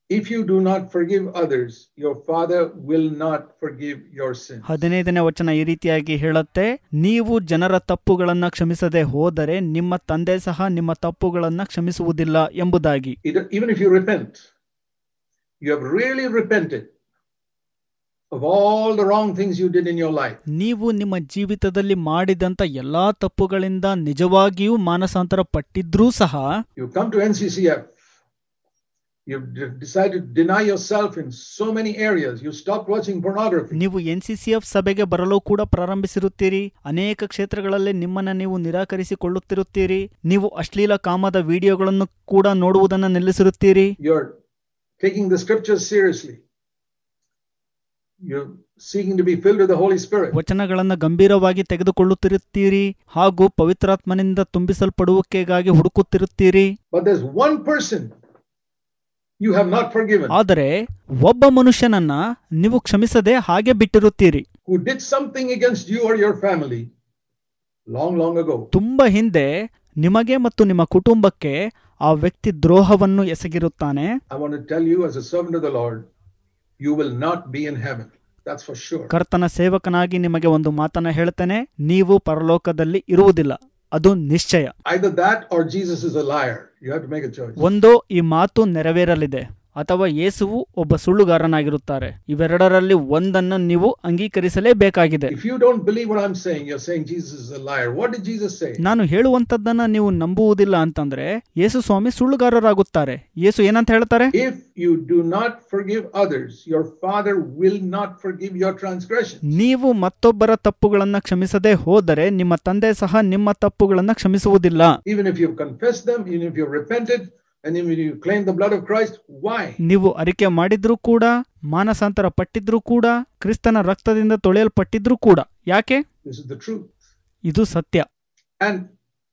If you do not forgive others, your Father will not forgive your sins. 15ನೇ ವಚನ ಈ ರೀತಿಯಾಗಿ ಹೇಳುತ್ತೆ, ನೀವು ಜನರ ತಪ್ಪುಗಳನ್ನ ಕ್ಷಮಿಸದೆ ಹೋದರೆ ನಿಮ್ಮ ತಂದೆ ಸಹ ನಿಮ್ಮ ತಪ್ಪುಗಳನ್ನ ಕ್ಷಮಿಸುವುದಿಲ್ಲ ಎಂಬುದಾಗಿ. Even if you repent, you have really repented of all the wrong things you did in your life. ನೀವು ನಿಮ್ಮ ಜೀವಿತದಲ್ಲಿ ಮಾಡಿದಂತ ಎಲ್ಲಾ ತಪ್ಪುಗಳಿಂದ ನಿಜವಾಗಿಯೂ ಮಾನಸಾಂತರ ಪಟ್ಟಿದ್ರೂ ಸಹ, you come to NCCF, you've decided to deny yourself in so many areas. You stopped watching pornography. ನೀವು NCCF ಸಭೆಗೆ ಬರಲು ಕೂಡ ಪ್ರಾರಂಭಿಸಿರುತ್ತೀರಿ. ಅನೇಕ ಕ್ಷೇತ್ರಗಳಲ್ಲಿ ನಿಮ್ಮನ್ನ ನೀವು ನಿರಾಕರಿಸಿಕೊಳ್ಳುತ್ತಿರುತ್ತೀರಿ. ನೀವು ಅಶ್ಲೀಲ ಕಾಮದ ವಿಡಿಯೋಗಳನ್ನು ಕೂಡ ನೋಡುವುದನ್ನು ನಿಲ್ಲಿಸಿರುತ್ತೀರಿ. You're taking the scriptures seriously. You're seeking to be filled with the Holy Spirit. ವಚನಗಳನ್ನು ಗಂಭೀರವಾಗಿ ತೆಗೆದುಕೊಳ್ಳುತ್ತಿರುತ್ತೀರಿ ಹಾಗೂ ಪವಿತ್ರಾತ್ಮನಿಂದ ತುಂಬಿಸಲ್ಪಡುವಿಕೆಗಾಗಿ ಹುಡುಕುತ್ತಿರುತ್ತೀರಿ. But there's one person you have not forgiven. ಆದರೆ ಒಬ್ಬ ಮನುಷ್ಯನನ್ನ ನೀವು ಕ್ಷಮಿಸದೆ ಹಾಗೆ ಬಿಟ್ಟಿರುತ್ತೀರಿ. Who did something against you or your family long ago. ತುಂಬಾ ಹಿಂದೆ ನಿಮಗೆ ಮತ್ತು ನಿಮ್ಮ ಕುಟುಂಬಕ್ಕೆ ಆ ವ್ಯಕ್ತಿ ದ್ರೋಹವನ್ನು ಎಸಗಿರುತ್ತಾನೆ. I want to tell you as a servant of the Lord, you will not be in heaven. That's for sure. ಕರ್ತನ ಸೇವಕನಾಗಿ ನಿಮಗೆ ಒಂದು ಮಾತನ್ನ ಹೇಳ್ತೇನೆ, ನೀವು ಪರಲೋಕದಲ್ಲಿ ಇರುವುದಿಲ್ಲ, ಅದು ನಿಶ್ಚಯ. Either that or Jesus is a liar. You have to make a choice. ಒಂದೋ ಈ ಮಾತು ನೆರವೇರಲಿದೆ ಅಥವಾ ಯೇಸುವು ಒಬ್ಬ ಸುಳ್ಳುಗಾರನಾಗಿರುತ್ತಾರೆ. ಇವೆರಡರಲ್ಲಿ ಒಂದನ್ನು ನೀವು ಅಂಗೀಕರಿಸಲೇಬೇಕಾಗಿದೆ. If you don't believe what I'm saying, you're saying Jesus is a liar. What did Jesus say? ನಾನು ಹೇಳುವಂತದ್ದನ್ನ ನೀವು ನಂಬುವುದಿಲ್ಲ ಅಂತಂದ್ರೆ ಯೇಸು ಸ್ವಾಮಿ ಸುಳ್ಳುಗಾರರಾಗುತ್ತಾರೆ. ಯೇಸು ಏನಂತ ಹೇಳ್ತಾರೆ? If you do not forgive others, your Father will not forgive your transgressions. ನೀವು ಮತ್ತೊಬ್ಬರ ತಪ್ಪುಗಳನ್ನ ಕ್ಷಮಿಸದೆ ಹೋದರೆ ನಿಮ್ಮ ತಂದೆ ಸಹ ನಿಮ್ಮ ತಪ್ಪುಗಳನ್ನ ಕ್ಷಮಿಸುವುದಿಲ್ಲ. Even if you've confessed them, even if you've repented, and even if you claim the blood of Christ, why? ನೀವು ಅರಿಕೆ ಮಾಡಿದ್ರೂ ಕೂಡ, ಮಾನಸಾಂತರ ಪಟ್ಟಿದ್ರೂ ಕೂಡ, ಕ್ರಿಸ್ತನ ರಕ್ತದಿಂದ ತೊಳೆಯಲ್ಪಟ್ಟಿದ್ರೂ ಕೂಡ, ಯಾಕೆ? This is the truth. ಇದು ಸತ್ಯ. And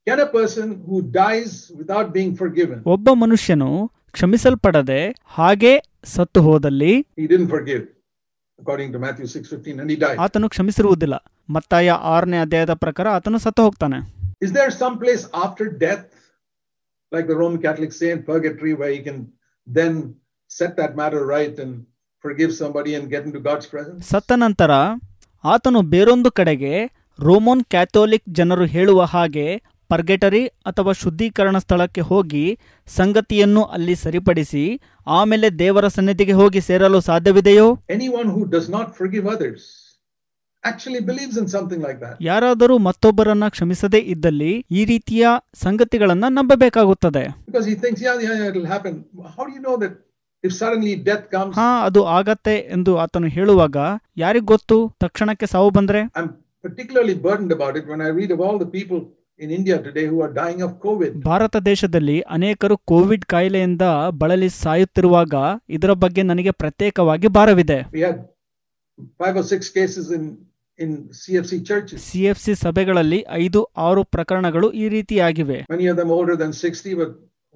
can a person who dies without being forgiven? ಒಬ್ಬ ಮನುಷ್ಯನು ಕ್ಷಮಿಸಲ್ಪಡದೆ ಹಾಗೆ ಸತ್ತು ಹೋದಲ್ಲಿ, he didn't forgive according to Matthew 6:15, and he died. ಆತನು ಕ್ಷಮಿಸಿರುವುದಿಲ್ಲ. ಮತ್ತಾಯ 6ನೇ ಅಧ್ಯಾಯದ ಪ್ರಕಾರ ಆತನು ಸತ್ತು ಹೋಗ್ತಾನೆ. Is there some place after death, like the Roman Catholics say in purgatory, where you can then set that matter right and forgive somebody and get into God's presence? ಸತ್ತ ನಂತರ ಆತನು ಬೇರೊಂದು ಕಡೆಗೆ ರೋಮನ್ ಕ್ಯಾಥೋಲಿಕ್ ಜನರು ಹೇಳುವ ಹಾಗೆ ಪರ್ಗೆಟರಿ ಅಥವಾ ಶುದ್ಧೀಕರಣ ಸ್ಥಳಕ್ಕೆ ಹೋಗಿ ಸಂಗತಿಯನ್ನು ಅಲ್ಲಿ ಸರಿಪಡಿಸಿ ಆಮೇಲೆ ದೇವರ ಸನ್ನಿಧಿಗೆ ಹೋಗಿ ಸೇರಲು ಸಾಧ್ಯವಿದೆಯೋ? Anyone who does not forgive others actually believes in something like that. ಯಾರಾದರೂ ಮತ್ತೊಬ್ಬರನ್ನ ಕ್ಷಮಿಸದೇ ಇದ್ದಲ್ಲಿ ಈ ರೀತಿಯ ಸಂಗತಿಗಳನ್ನ ನಂಬಬೇಕಾಗುತ್ತದೆ. Because he thinks, yeah, it'll happen. How do you know that if suddenly death comes? ಅದು ಆಗತ್ತೆ ಎಂದು ಆತನು ಹೇಳುವಾಗ ಯಾರಿಗ್ ಗೊತ್ತು ತಕ್ಷಣಕ್ಕೆ ಸಾವು ಬಂದ್ರೆ? I'm particularly burdened about it when I read of all the people in India today who are dying of COVID. Bharat ದೇಶದಲ್ಲಿ ಅನೇಕರು ಕೋವಿಡ್ ಕಾಯಿಲೆಯಿಂದ ಬಳಲಿ ಸಾಯುತ್ತಿರುವಾಗ ಇದರ ಬಗ್ಗೆ ನನಗೆ ಪ್ರತ್ಯೇಕವಾಗಿ ಭಾರವಿದೆ. We had 5 or 6 cases in CFC churches. CFC ಸಭೆಗಳಲ್ಲಿ 5-6 ಪ್ರಕರಣಗಳು ಈ ರೀತಿಯಾಗಿವೆ. Many of them older than 60, but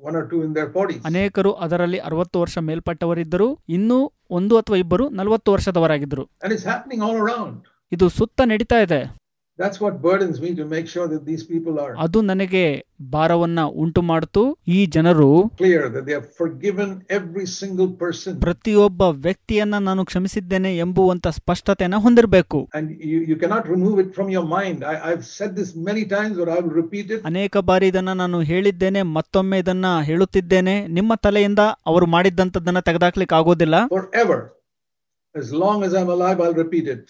1 or 2 in their 40s. ಅನೇಕರು ಅದರಲ್ಲಿ 60 ವರ್ಷ ಮೇಲ್ಪಟ್ಟವರಿದ್ದರು, ಇನ್ನೂ 1 ಅಥವಾ 2 40 ವರ್ಷದವರಾಗಿದ್ದರು. And it's happening all around. ಇದು ಸುತ್ತ ನಡೀತಾ ಇದೆ. That's what burdens me, to make sure that these people are ಅದು ನನಗೆ ಭಾರವನ್ನ ಉಂಟು ಮಾಡುತ್ತು. ಈ ಜನರು clear that they have forgiven every single person. ಪ್ರತಿಯೊಬ್ಬ ವ್ಯಕ್ತಿಯನ್ನ ನಾನು ಕ್ಷಮಿಸಿದ್ದೇನೆ ಎಂಬುವಂತ ಸ್ಪಷ್ಟತೆಯನ್ನು ಹೊಂದಿರಬೇಕು. And you cannot remove it from your mind. I've said this many times, but I will repeat it. ಅನೇಕ ಬಾರಿ ಇದನ್ನ ನಾನು ಹೇಳಿದ್ದೇನೆ, ಮತ್ತೊಮ್ಮೆ ಇದನ್ನ ಹೇಳುತ್ತಿದ್ದೇನೆ. ನಿಮ್ಮ ತಲೆಯಿಂದ ಅವರು ಮಾಡಿದ್ದಂತದ್ದನ್ನ ತೆಗೆದಾಕ್ಲಿಕ್ಕೆ ಆಗೋದಿಲ್ಲ. Forever, as long as I'm alive, I'll repeat it.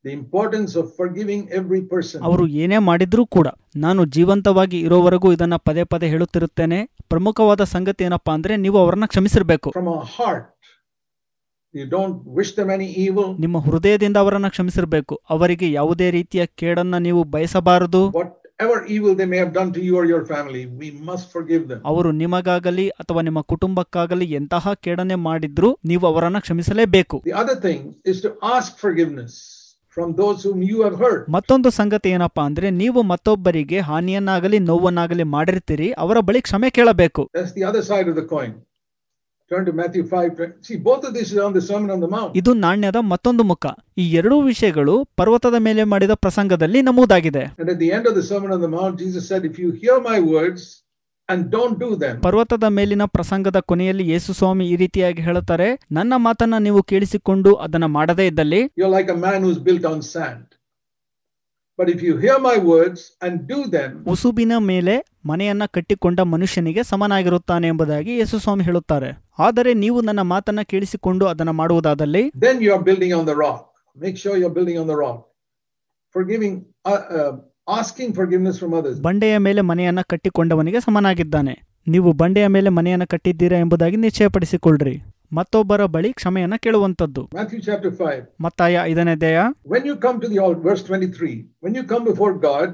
The importance of forgiving every person. ಅವರು ಏನೇ ಮಾಡಿದ್ರೂ ಕೂಡ ನಾನು ಜೀವಂತವಾಗಿ ಇರೋವರೆಗೂ ಇದನ್ನ ಪದೇ ಪದೇ ಹೇಳುತ್ತಿರುತ್ತೇನೆ. ಪ್ರಮುಖವಾದ ಸಂಗತಿ ಏನಪ್ಪಾ ಅಂದ್ರೆ ನೀವು ಅವರನ್ನ ಕ್ಷಮಿಸಿರಬೇಕು. From our heart, you don't wish them any evil. ನಿಮ್ಮ ಹೃದಯದಿಂದ ಅವರನ್ನ ಕ್ಷಮಿಸಿರಬೇಕು. ಅವರಿಗೆ ಯಾವುದೇ ರೀತಿಯ ಕೇಡನ್ನ ನೀವು ಬಯಸಬಾರದು. Whatever evil they may have done to you or your family, we must forgive them. ಅವರು ನಿಮಗಾಗಲಿ ಅಥವಾ ನಿಮ್ಮ ಕುಟುಂಬಕ್ಕಾಗಲಿ ಎಂತಹ ಕೇಡನೆ ಮಾಡಿದ್ರೂ ನೀವು ಅವರನ್ನ ಕ್ಷಮಿಸಲೇಬೇಕು. The other thing is to ask forgiveness from those whom you have hurt. ಮತ್ತೊಂದು ಸಂಗತಿ ಏನಪ್ಪಾ ಅಂದ್ರೆ ನೀವು ಮತ್ತೊಬ್ಬರಿಗೆ ಹಾನಿಯನ್ನಾಗಲಿ ನೋವನ್ನಾಗಲಿ ಮಾಡಿರ್ತೀರಿ, ಅವರ ಬಳಿ ಕ್ಷಮೆ ಕೇಳಬೇಕು. That's the other side of the coin. Turn to Matthew 5. See, both of these are on the Sermon on the Mount. ಇದು ನಾಣ್ಯದ ಮತ್ತೊಂದು ಮುಖ. ಈ ಎರಡೂ ವಿಷಯಗಳು ಪರ್ವತದ ಮೇಲೆ ಮಾಡಿದ ಪ್ರಸಂಗದಲ್ಲಿ ನಮೂದಾಗಿದೆ. And at the end of the Sermon on the Mount, Jesus said, if you hear my words and don't do them, ಪರ್ವತದ ಮೇಲಿನ ಪ್ರಸಂಗದ ಕೊನೆಯಲ್ಲಿ ಯೇಸು ಸ್ವಾಮಿ ಈ ರೀತಿಯಾಗಿ ಹೇಳುತ್ತಾರೆ, ನನ್ನ ಮಾತನ್ನ ನೀವು ಕೇಳಿಸಿಕೊಂಡು ಅದನ್ನ ಮಾಡದೇ ಇದ್ದಲ್ಲಿ you're like a man who's built on sand. But if you hear my words and do them, ಉಸುಬಿನ ಮೇಲೆ ಮನೆಯನ್ನ ಕಟ್ಟಿಕೊಂಡ ಮನುಷ್ಯನಿಗೆ ಸಮನಾಗಿರುತ್ತಾನೆ ಎಂಬುದಾಗಿ ಯೇಸು ಸ್ವಾಮಿ ಹೇಳುತ್ತಾರೆ. ಆದರೆ ನೀವು ನನ್ನ ಮಾತನ್ನ ಕೇಳಿಸಿಕೊಂಡು ಅದನ್ನ ಮಾಡುವುದಾದಲ್ಲಿ then you are building on the rock. Make sure you're building on the rock. Forgiving, asking forgiveness from others. ಬಂಡೆಯ ಮೇಲೆ ಮನೆಯನ್ನ ಕಟ್ಟಿಕೊಂಡವನಿಗೆ ಸಮನಾಗಿದ್ದಾನೆ. ನೀವು ಬಂಡೆಯ ಮೇಲೆ ಮನೆಯನ್ನ ಕಟ್ಟಿದ್ದೀರಾ ಎಂಬುದಾಗಿ ನಿಶ್ಚಯಪಡಿಸಿಕೊಳ್ಳ್ರಿ. ಮತ್ತೊಬ್ಬರ ಬಳಿ ಕ್ಷಮೆಯನ್ನ ಕೇಳುವಂತದ್ದು. Matthew chapter 5. ಮತ್ತಾಯ 5ನೇ ಅಧ್ಯಾಯ. When you come to the altar, verse 23, when you come before God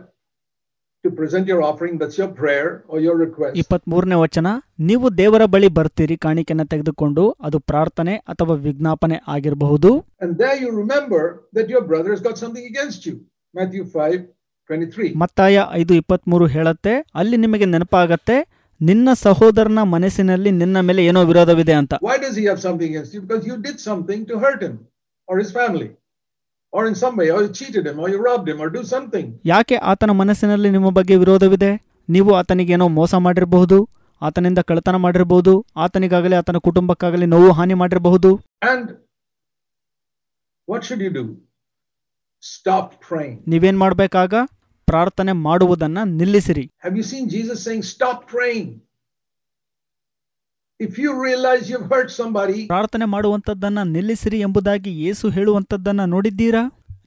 to present your offering, that's your prayer or your request. 23ನೇ ವಚನ, ನೀವು ದೇವರ ಬಳಿ ಬರ್ತೀರಿ ಕಾಣಿಕೆಯನ್ನು ತೆಗೆದುಕೊಂಡು, ಅದು ಪ್ರಾರ್ಥನೆ ಅಥವಾ ವಿಜ್ಞಾಪನೆ ಆಗಿರಬಹುದು. And there you remember that your brother has got something against you. Matthew 5:23. ಮತ್ತಾಯ 5:23 ಹೇಳುತ್ತೆ, ಅಲ್ಲಿ ನಿಮಗೆ ನೆನಪಾಗತ್ತೆ ನಿನ್ನ ಸಹೋದರನ ಮನಸ್ಸಿನಲ್ಲಿ ನಿನ್ನ ಮೇಲೆ ಏನೋ ವಿರೋಧವಿದೆ ಅಂತ. Why does he have something against you? Because you did something to hurt him or his family, or in some way, or you cheated him, or you robbed him, or do something. ಯಾಕೆ ಆತನ ಮನಸ್ಸಿನಲ್ಲಿ ನಿಮ್ಮ ಬಗ್ಗೆ ವಿರೋಧವಿದೆ? ನೀವು ಆತನಿಗೇನೋ ಮೋಸ ಮಾಡಿರಬಹುದು, ಆತನಿಂದ ಕಳ್ಳತನ ಮಾಡಿರಬಹುದು, ಆತನಿಗಾಗಲಿ ಆತನ ಕುಟುಂಬಕ್ಕಾಗಲಿ ನೋವು ಹಾನಿ ಮಾಡಿರಬಹುದು. And what should you do? Stop praying. ನೀವೇನ್ ಮಾಡ್ಬೇಕಾಗ? ಪ್ರಾರ್ಥನೆ ಮಾಡುವುದನ್ನ ನಿಲ್ಲಿಸಿರಿ. Have you seen Jesus saying stop praying? If you realize you've hurt somebody, ಪ್ರಾರ್ಥನೆ ಮಾಡುವಂತದ್ದನ್ನ ನಿಲ್ಲಿಸಿರಿ ಎಂಬುದಾಗಿ ಯೇಸು ಹೇಳುವಂತದ್ದನ್ನ ನೋಡಿದ್ದೀರಾ?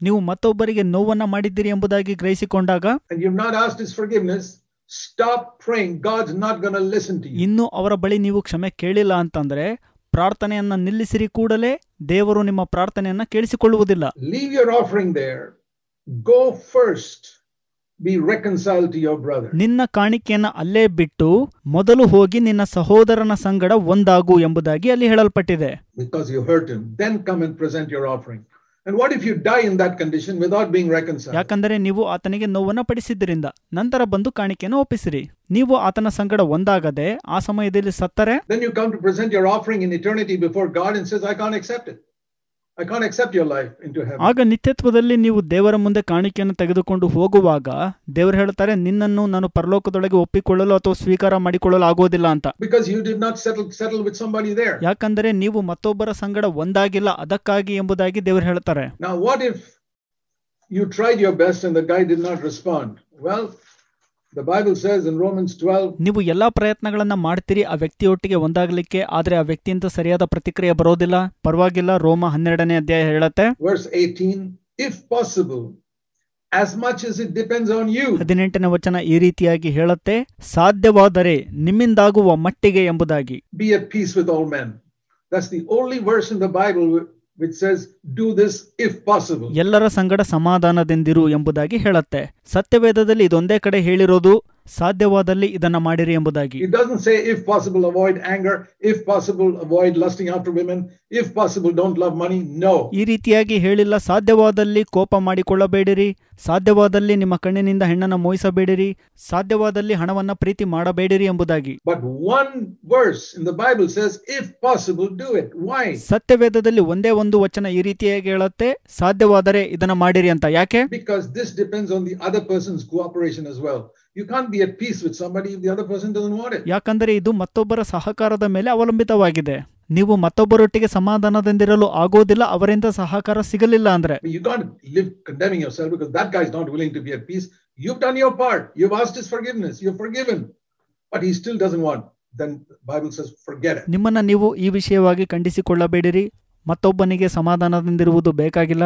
ನೀವು ಮತ್ತೊಬ್ಬರಿಗೆ ನೋವನ್ನ ಮಾಡಿದ್ದೀರಿ ಎಂಬುದಾಗಿ ಗ್ರಹಿಸಿಕೊಂಡಾಗ and you've not asked his forgiveness, stop praying. God's not going to listen to you. ಇನ್ನು ಅವರ ಬಳಿ ನೀವು ಕ್ಷಮೆ ಕೇಳಿಲ್ಲ ಅಂತಂದ್ರೆ ಪ್ರಾರ್ಥನೆಯನ್ನ ನಿಲ್ಲಿಸಿರಿ. ಕೂಡಲೇ ದೇವರು ನಿಮ್ಮ ಪ್ರಾರ್ಥನೆಯನ್ನ ಕೇಳಿಸಿಕೊಳ್ಳುವುದಿಲ್ಲ. Leave your offering there. Go first. Be reconciled to your brother. ನಿನ್ನ ಕಾಣಿಕೆಯನ್ನ ಅಲ್ಲೇ ಬಿಟ್ಟು ಮೊದಲು ಹೋಗಿ ನಿನ್ನ ಸಹೋದರನ ಸಂಗಡ ಒಂದಾಗು ಎಂಬುದಾಗಿ ಅಲ್ಲಿ ಹೇಳಲ್ಪಟ್ಟಿದೆ. Because you hurt him, then come and present your offering. And what if you die in that condition without being reconciled? ಯಾಕಂದರೆ ನೀವು ಆತನಿಗೆ ನೋವನ್ನ ಪಡಿಸಿದ್ದರಿಂದ ನಂತರ ಬಂದು ಕಾಣಿಕೆಯನ್ನು ಒಪ್ಪಿಸಿರಿ. ನೀವು ಆತನ ಸಂಗಡ ಒಂದಾಗದೆ ಆ ಸಮಯದಲ್ಲಿ ಸತ್ತರೆ, then you come to present your offering in eternity before God and says, I can't accept it. I can't accept your life into heaven. ಆಗ ನಿತ್ಯತ್ವದಲ್ಲಿ ನೀವು ದೇವರ ಮುಂದೆ ಕಾಣಿಕೆಯನ್ನು ತೆಗೆದುಕೊಂಡು ಹೋಗುವಾಗ ದೇವರು ಹೇಳ್ತಾರೆ, ನಿನ್ನನ್ನು ನಾನು ಪರಲೋಕದೊಳಗೆ ಒಪ್ಪಿಕೊಳ್ಳಲು ಅಥವಾ ಸ್ವೀಕಾರ ಮಾಡಿಕೊಳ್ಳಲು ಆಗೋದಿಲ್ಲ ಅಂತ. Because you did not settle with somebody there. ಯಾಕಂದರೆ ನೀವು ಮತ್ತೊಬ್ಬರ ಸಂಗಡ ಒಂದಾಗಿಲ್ಲ, ಅದಕ್ಕಾಗಿ ಎಂಬುದಾಗಿ ದೇವರು ಹೇಳ್ತಾರೆ. Now what if you tried your best and the guy did not respond? Well, the Bible says in Romans 12, ನೀವು ಎಲ್ಲಾ ಪ್ರಯತ್ನಗಳನ್ನ ಮಾಡ್ತೀರಿ ಆ ವ್ಯಕ್ತಿಯೊಟ್ಟಿಗೆ ಒಂದಾಗಲಿಕ್ಕೆ, ಆದ್ರೆ ಆ ವ್ಯಕ್ತಿಯಿಂದ ಸರಿಯಾದ ಪ್ರತಿಕ್ರಿಯೆ ಬರೋದಿಲ್ಲ. ಪರವಾಗಿಲ್ಲ, ರೋಮ 12ನೇ ಅಧ್ಯಾಯ ಹೇಳುತ್ತೆ, verse 18, if possible, as much as it depends on you. 18ನೇ ವಚನ ಈ ರೀತಿಯಾಗಿ ಹೇಳುತ್ತೆ, ಸಾಧ್ಯವಾದರೆ ನಿಮ್ಮಿಂದಾಗುವ ಮಟ್ಟಿಗೆ ಎಂಬುದಾಗಿ. Be at peace with all men. That's the only verse in the Bible which says do this if possible. ಎಲ್ಲರ ಸಂಗಡ ಸಮಾಧಾನದಿಂದಿರು ಎಂಬುದಾಗಿ ಹೇಳುತ್ತೆ. ಸತ್ಯವೇದದಲ್ಲಿ ಇದೊಂದೇ ಕಡೆ ಹೇಳಿರೋದು, ಸಾಧ್ಯವಾದಲ್ಲಿ ಇದನ್ನ ಮಾಡಿರಿ ಎಂಬುದಾಗಿ. It doesn't say if possible avoid anger, if possible avoid lusting after women, if possible don't love money. No. ಈ ರೀತಿಯಾಗಿ ಹೇಳಿಲ್ಲ. ಸಾಧ್ಯವಾದಲ್ಲಿ ಕೋಪ ಮಾಡಿಕೊಳ್ಳಬೇಡಿರಿ, ಸಾಧ್ಯವಾದಲ್ಲಿ ನಿಮ್ಮ ಕಣ್ಣಿನಿಂದ ಹೆಣ್ಣನ್ನು ಮೋಹಿಸಬೇಡಿರಿ, ಸಾಧ್ಯವಾದಲ್ಲಿ ಹಣವನ್ನ ಪ್ರೀತಿ ಮಾಡಬೇಡಿರಿ ಎಂಬುದಾಗಿ. But one verse in the Bible says if possible do it. Why? ಸತ್ಯವೇದದಲ್ಲಿ ಒಂದೇ ಒಂದು ವಚನ ಈ ರೀತಿಯಾಗಿ ಹೇಳುತ್ತೆ, ಸಾಧ್ಯವಾದರೆ ಇದನ್ನ ಮಾಡಿರಿ ಅಂತ. ಯಾಕೆ? Because this depends on the other person's cooperation as well. You can't be at peace with somebody if the other person doesn't want it. ಯಾಕಂದರೆ ಇದು ಮತ್ತೊಬ್ಬರ ಸಹಕಾರದ ಮೇಲೆ ಅವಲಂಬಿತವಾಗಿದೆ. ನೀವು ಮತ್ತೊಬ್ಬರೊಟ್ಟಿಗೆ ಸಮಾಧಾನದಿಂದಿರಲು ಆಗೋದಿಲ್ಲ, ಅವರಿಂದ ಸಹಕಾರ ಸಿಗಲಿಲ್ಲ ಅಂದ್ರೆ. You can't live condemning yourself because that guy is not willing to be at peace. You've done your part. You've asked his forgiveness. You've forgiven. But he still doesn't want. Then the Bible says forget it. ನಿಮ್ಮನ್ನ ನೀವು ಈ ವಿಷಯವಾಗಿ ಖಂಡಿಸಿಕೊಳ್ಳಬೇಡಿರಿ. ಮತ್ತೊಬ್ಬನಿಗೆ ಸಮಾಧಾನದಿಂದಿರುವುದು ಬೇಕಾಗಿಲ್ಲ.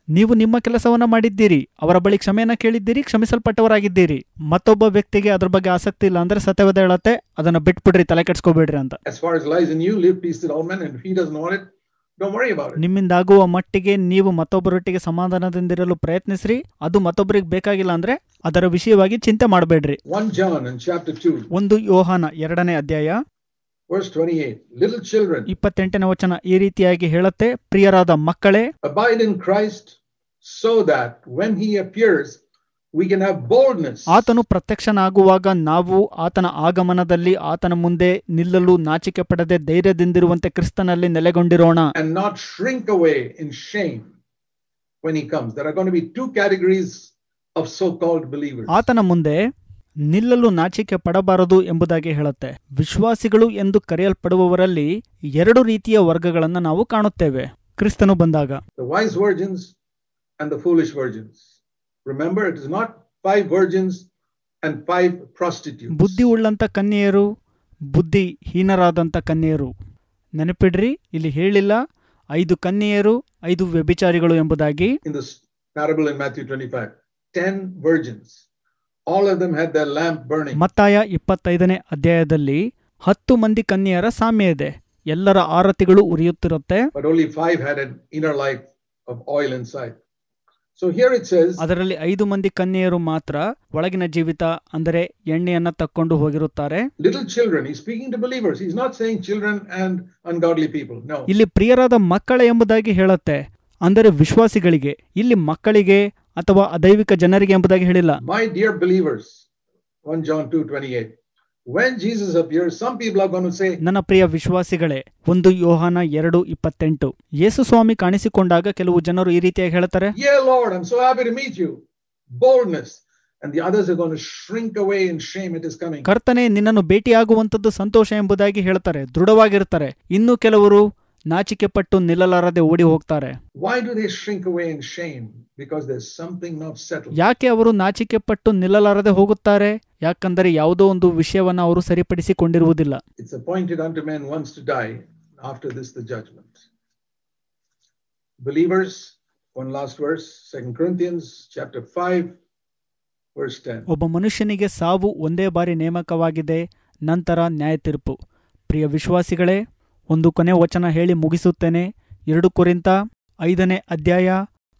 ನೀವು ನಿಮ್ಮ ಕೆಲಸವನ್ನ ಮಾಡಿದ್ದೀರಿ, ಅವರ ಬಳಿ ಕ್ಷಮೆಯನ್ನ ಕೇಳಿದ್ದೀರಿ, ಕ್ಷಮಿಸಲ್ಪಟ್ಟವರಾಗಿದ್ದೀರಿ. ಮತ್ತೊಬ್ಬ ವ್ಯಕ್ತಿಗೆ ಅದ್ರ ಬಗ್ಗೆ ಆಸಕ್ತಿ ಇಲ್ಲ ಅಂದ್ರೆ ಸತ್ಯವೇದ ಹೇಳುತ್ತೆ, ಅದನ್ನ ಬಿಟ್ಬಿಡ್ರಿ, ತಲೆ ಕೆಡಿಸ್ಕೋಬೇಡ್ರಿ ಅಂತ. As far as lies in you, live peace with all men, and if he doesn't want it, don't worry about it. ನಿಮ್ಮಿಂದಾಗುವ ಮಟ್ಟಿಗೆ ನೀವು ಮತ್ತೊಬ್ಬರೊಟ್ಟಿಗೆ ಸಮಾಧಾನದಿಂದಿರಲು ಪ್ರಯತ್ನಿಸ್ರಿ. ಅದು ಮತ್ತೊಬ್ಬರಿಗೆ ಬೇಕಾಗಿಲ್ಲ ಅಂದ್ರೆ ಅದರ ವಿಷಯವಾಗಿ ಚಿಂತೆ ಮಾಡಬೇಡ್ರಿ. 1 John in chapter 2. 1 ಯೋಹಾನ 2ನೇ ಅಧ್ಯಾಯ Verse 28, little children, 28ನೇ ವಚನ ಈ ರೀತಿಯಾಗಿ ಹೇಳುತ್ತೆ, ಪ್ರಿಯರಾದ ಮಕ್ಕಳೇ, abide in Christ so that when he appears we can have boldness. ಆತನು ಪ್ರತ್ಯಕ್ಷನಾಗುವಾಗ ನಾವು ಆತನ ಆಗಮನದಲ್ಲಿ ಆತನ ಮುಂದೆ ನಿಲ್ಲಲು ನಾಚಿಕೆ ಪಡದೆ ಧೈರ್ಯದಿಂದಿರುವಂತೆ ಕ್ರಿಸ್ತನಲ್ಲಿ ನೆಲೆಗೊಂಡಿರೋಣ. And not shrink away in shame when he comes. There are going to be two categories of so-called believers. ಆತನ ಮುಂದೆ ನಿಲ್ಲಲು ನಾಚಿಕೆ ಪಡಬಾರದು ಎಂಬುದಾಗಿ ಹೇಳುತ್ತೆ. ವಿಶ್ವಾಸಿಗಳು ಎಂದು ಕರೆಯಲ್ಪಡುವವರಲ್ಲಿ 2 ರೀತಿಯ ವರ್ಗಗಳನ್ನು ನಾವು ಕಾಣುತ್ತೇವೆ ಕ್ರಿಸ್ತನು ಬಂದಾಗ. The wise virgins and the foolish virgins. Remember, it is not 5 virgins and 5 prostitutes. ಬುದ್ಧಿ ಉಳ್ಳಂತ ಕನ್ಯೆಯರು, ಬುದ್ಧಿ ಹೀನರಾದಂಥ ಕನ್ಯೆಯರು. ನೆನಪಿಡ್ರಿ, ಇಲ್ಲಿ ಹೇಳಿಲ್ಲ 5 ಕನ್ಯೆಯರು 5 ವ್ಯಭಿಚಾರಿಗಳು ಎಂಬುದಾಗಿ. In this parable in Matthew 25, 10 virgins. All of them had their lamp burning. ಮತ್ತಾಯ 25ನೇ ಅಧ್ಯಾಯದಲ್ಲಿ 10 ಮಂದಿ ಕನ್ಯೆಯರ ಸಾಮ್ಯ ಇದೆ. ಎಲ್ಲರ ಆರತಿಗಳು ಉರಿಯುತ್ತಿರುತ್ತೆ. But only 5 had an inner light of oil inside. So here it says, ಅದರಲ್ಲಿ 5 ಮಂದಿ ಕನ್ಯೆಯರು ಮಾತ್ರ ಒಳಗಿನ ಜೀವಿತ ಅಂದರೆ ಎಣ್ಣೆಯನ್ನ ತಕ್ಕೊಂಡು ಹೋಗಿರುತ್ತಾರೆ. little children. He's speaking to believers. He's not saying children and ungodly people. No. ಇಲ್ಲಿ ಪ್ರಿಯರಾದ ಮಕ್ಕಳ ಎಂಬುದಾಗಿ ಹೇಳುತ್ತೆ, ಅಂದರೆ ವಿಶ್ವಾಸಿಗಳಿಗೆ. ಇಲ್ಲಿ ಮಕ್ಕಳಿಗೆ ಅಥವಾ ಅದೈವಿಕ ಜನರಿಗೆ ಎಂಬುದಾಗಿ ಹೇಳಿಲ್ಲ. My dear believers, 1 John 2:28. When Jesus appears, some people are going to say, ನನ್ನ ಪ್ರಿಯ ವಿಶ್ವಾಸಿಗಳೇ, 1 ಯೋಹಾನ 2:28. ಯೇಸು ಸ್ವಾಮಿ ಕಾಣಿಸಿಕೊಂಡಾಗ ಕೆಲವು ಜನರು ಈ ರೀತಿಯಾಗಿ ಹೇಳ್ತಾರೆ, yeah Lord, I'm so happy to meet you. Boldness. And the others are going to shrink away in shame at his coming. ಕರ್ತನೇ, ನಿನ್ನನ್ನು ಭೇಟಿಯಾಗುವಂತದ್ದು ಸಂತೋಷ ಎಂಬುದಾಗಿ ಹೇಳ್ತಾರೆ, ದೃಢವಾಗಿರ್ತಾರೆ. ಇನ್ನು ಕೆಲವರು ನಾಚಿಕೆ ಪಟ್ಟು ನಿಲ್ಲಲಾರದೆ ಓಡಿ ಹೋಗ್ತಾರೆ. Why do they shrink away in shame? Because there's something not settled. ಯಾಕೆ ಅವರು ನಾಚಿಕೆ ಪಟ್ಟು ನಿಲ್ಲಲಾರದೆ ಹೋಗುತ್ತಾರೆ? ಯಾಕಂದರೆ ಯಾವುದೋ ಒಂದು ವಿಷಯವನ್ನು ಅವರು ಸರಿಪಡಿಸಿಕೊಂಡಿರುವುದಿಲ್ಲ. It's appointed unto men once to die, after this the judgment. Believers, one last verse, 2 Corinthians chapter 5 verse 10. ಒಬ್ಬ ಮನುಷ್ಯನಿಗೆ ಸಾವು ಒಂದೇ ಬಾರಿ ನೇಮಕವಾಗಿದೆ, ನಂತರ ನ್ಯಾಯ ತೀರ್ಪು. ಪ್ರಿಯ ವಿಶ್ವಾಸಿಗಳೇ, ಒಂದು ಕೊನೆ ವಚನ ಹೇಳಿ ಮುಗಿಸುತ್ತೇನೆ. 2 ಕೊರಿಂಥ 5ನೇ ಅಧ್ಯಾಯ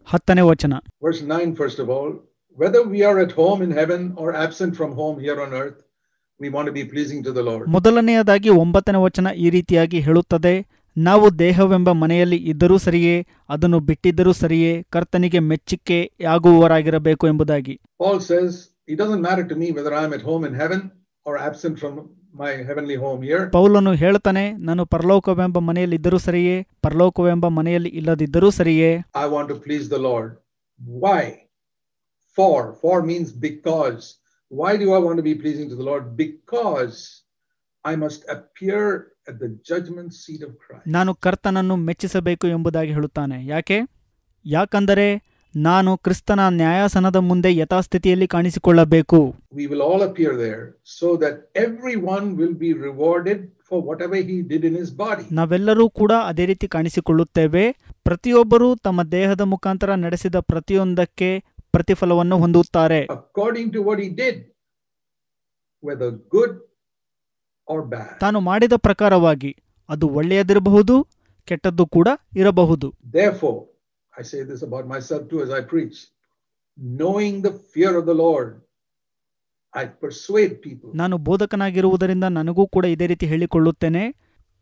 10ನೇ ವಚನ. Verse 9, first of all, whether we are at home in heaven or absent from home here on earth, we want to be pleasing to the Lord. ಮೊದಲನೆಯದಾಗಿ 9ನೇ ವಚನ ಈ ರೀತಿಯಾಗಿ ಹೇಳುತ್ತದೆ, ನಾವು ದೇಹವೆಂಬ ಮನೆಯಲ್ಲಿ ಇದ್ದರೂ ಸರಿಯೇ, ಅದನ್ನು ಬಿಟ್ಟಿದ್ದರೂ ಸರಿಯೇ, ಕರ್ತನಿಗೆ ಮೆಚ್ಚುಗೆಯಾಗುವವರಾಗಿರಬೇಕು ಎಂಬುದಾಗಿ. Paul says, it doesn't matter to me whether I am at home in heaven or absent from my heavenly home here. ಪೌಲನು ಹೇಳ್ತಾನೆ, ನಾನು ಪರಲೋಕವೆಂಬ ಮನೆಯಲ್ಲಿ ಇದ್ದರೂ ಸರಿಯೇ, ಪರಲೋಕವೆಂಬ ಮನೆಯಲ್ಲಿ ಇಲ್ಲದಿದ್ದರೂ ಸರಿಯೇ. I want to please the Lord. Why? For means because. Why do I want to be pleasing to the Lord? Because I must appear at the judgment seat of Christ. ನಾನು ಕರ್ತನನ್ನು ಮೆಚ್ಚಿಸಬೇಕು ಎಂಬುದಾಗಿ ಹೇಳುತ್ತಾನೆ. ಯಾಕಂದರೆ ನಾನು ಕ್ರಿಸ್ತನ ನ್ಯಾಯಾಸನದ ಮುಂದೆ ಯಥಾಸ್ಥಿತಿಯಲ್ಲಿ ಕಾಣಿಸಿಕೊಳ್ಳಬೇಕು. We will all appear there so that everyone will be rewarded for whatever he did in his body. ನಾವೆಲ್ಲರೂ ಕೂಡ ಅದೇ ರೀತಿ ಕಾಣಿಸಿಕೊಳ್ಳುತ್ತೇವೆ. ಪ್ರತಿಯೊಬ್ಬರೂ ತಮ್ಮ ದೇಹದ ಮುಖಾಂತರ ನಡೆಸಿದ ಪ್ರತಿಯೊಂದಕ್ಕೆ ಪ್ರತಿಫಲವನ್ನು ಹೊಂದುತ್ತಾರೆ. According to what he did, whether good or bad. ತಾನು ಮಾಡಿದ ಪ್ರಕಾರವಾಗಿ, ಅದು ಒಳ್ಳೆಯದಿರಬಹುದು, ಕೆಟ್ಟದ್ದು ಕೂಡ ಇರಬಹುದು. Therefore, I say this about myself too as I preach. Knowing the fear of the Lord, I persuade people. ನಾನು ಬೋಧಕನಾಗಿರುವುದರಿಂದ ನನಗೂ ಕೂಡ ಇದೇ ರೀತಿ ಹೇಳಿಕೊಳ್ಳುತ್ತೇನೆ.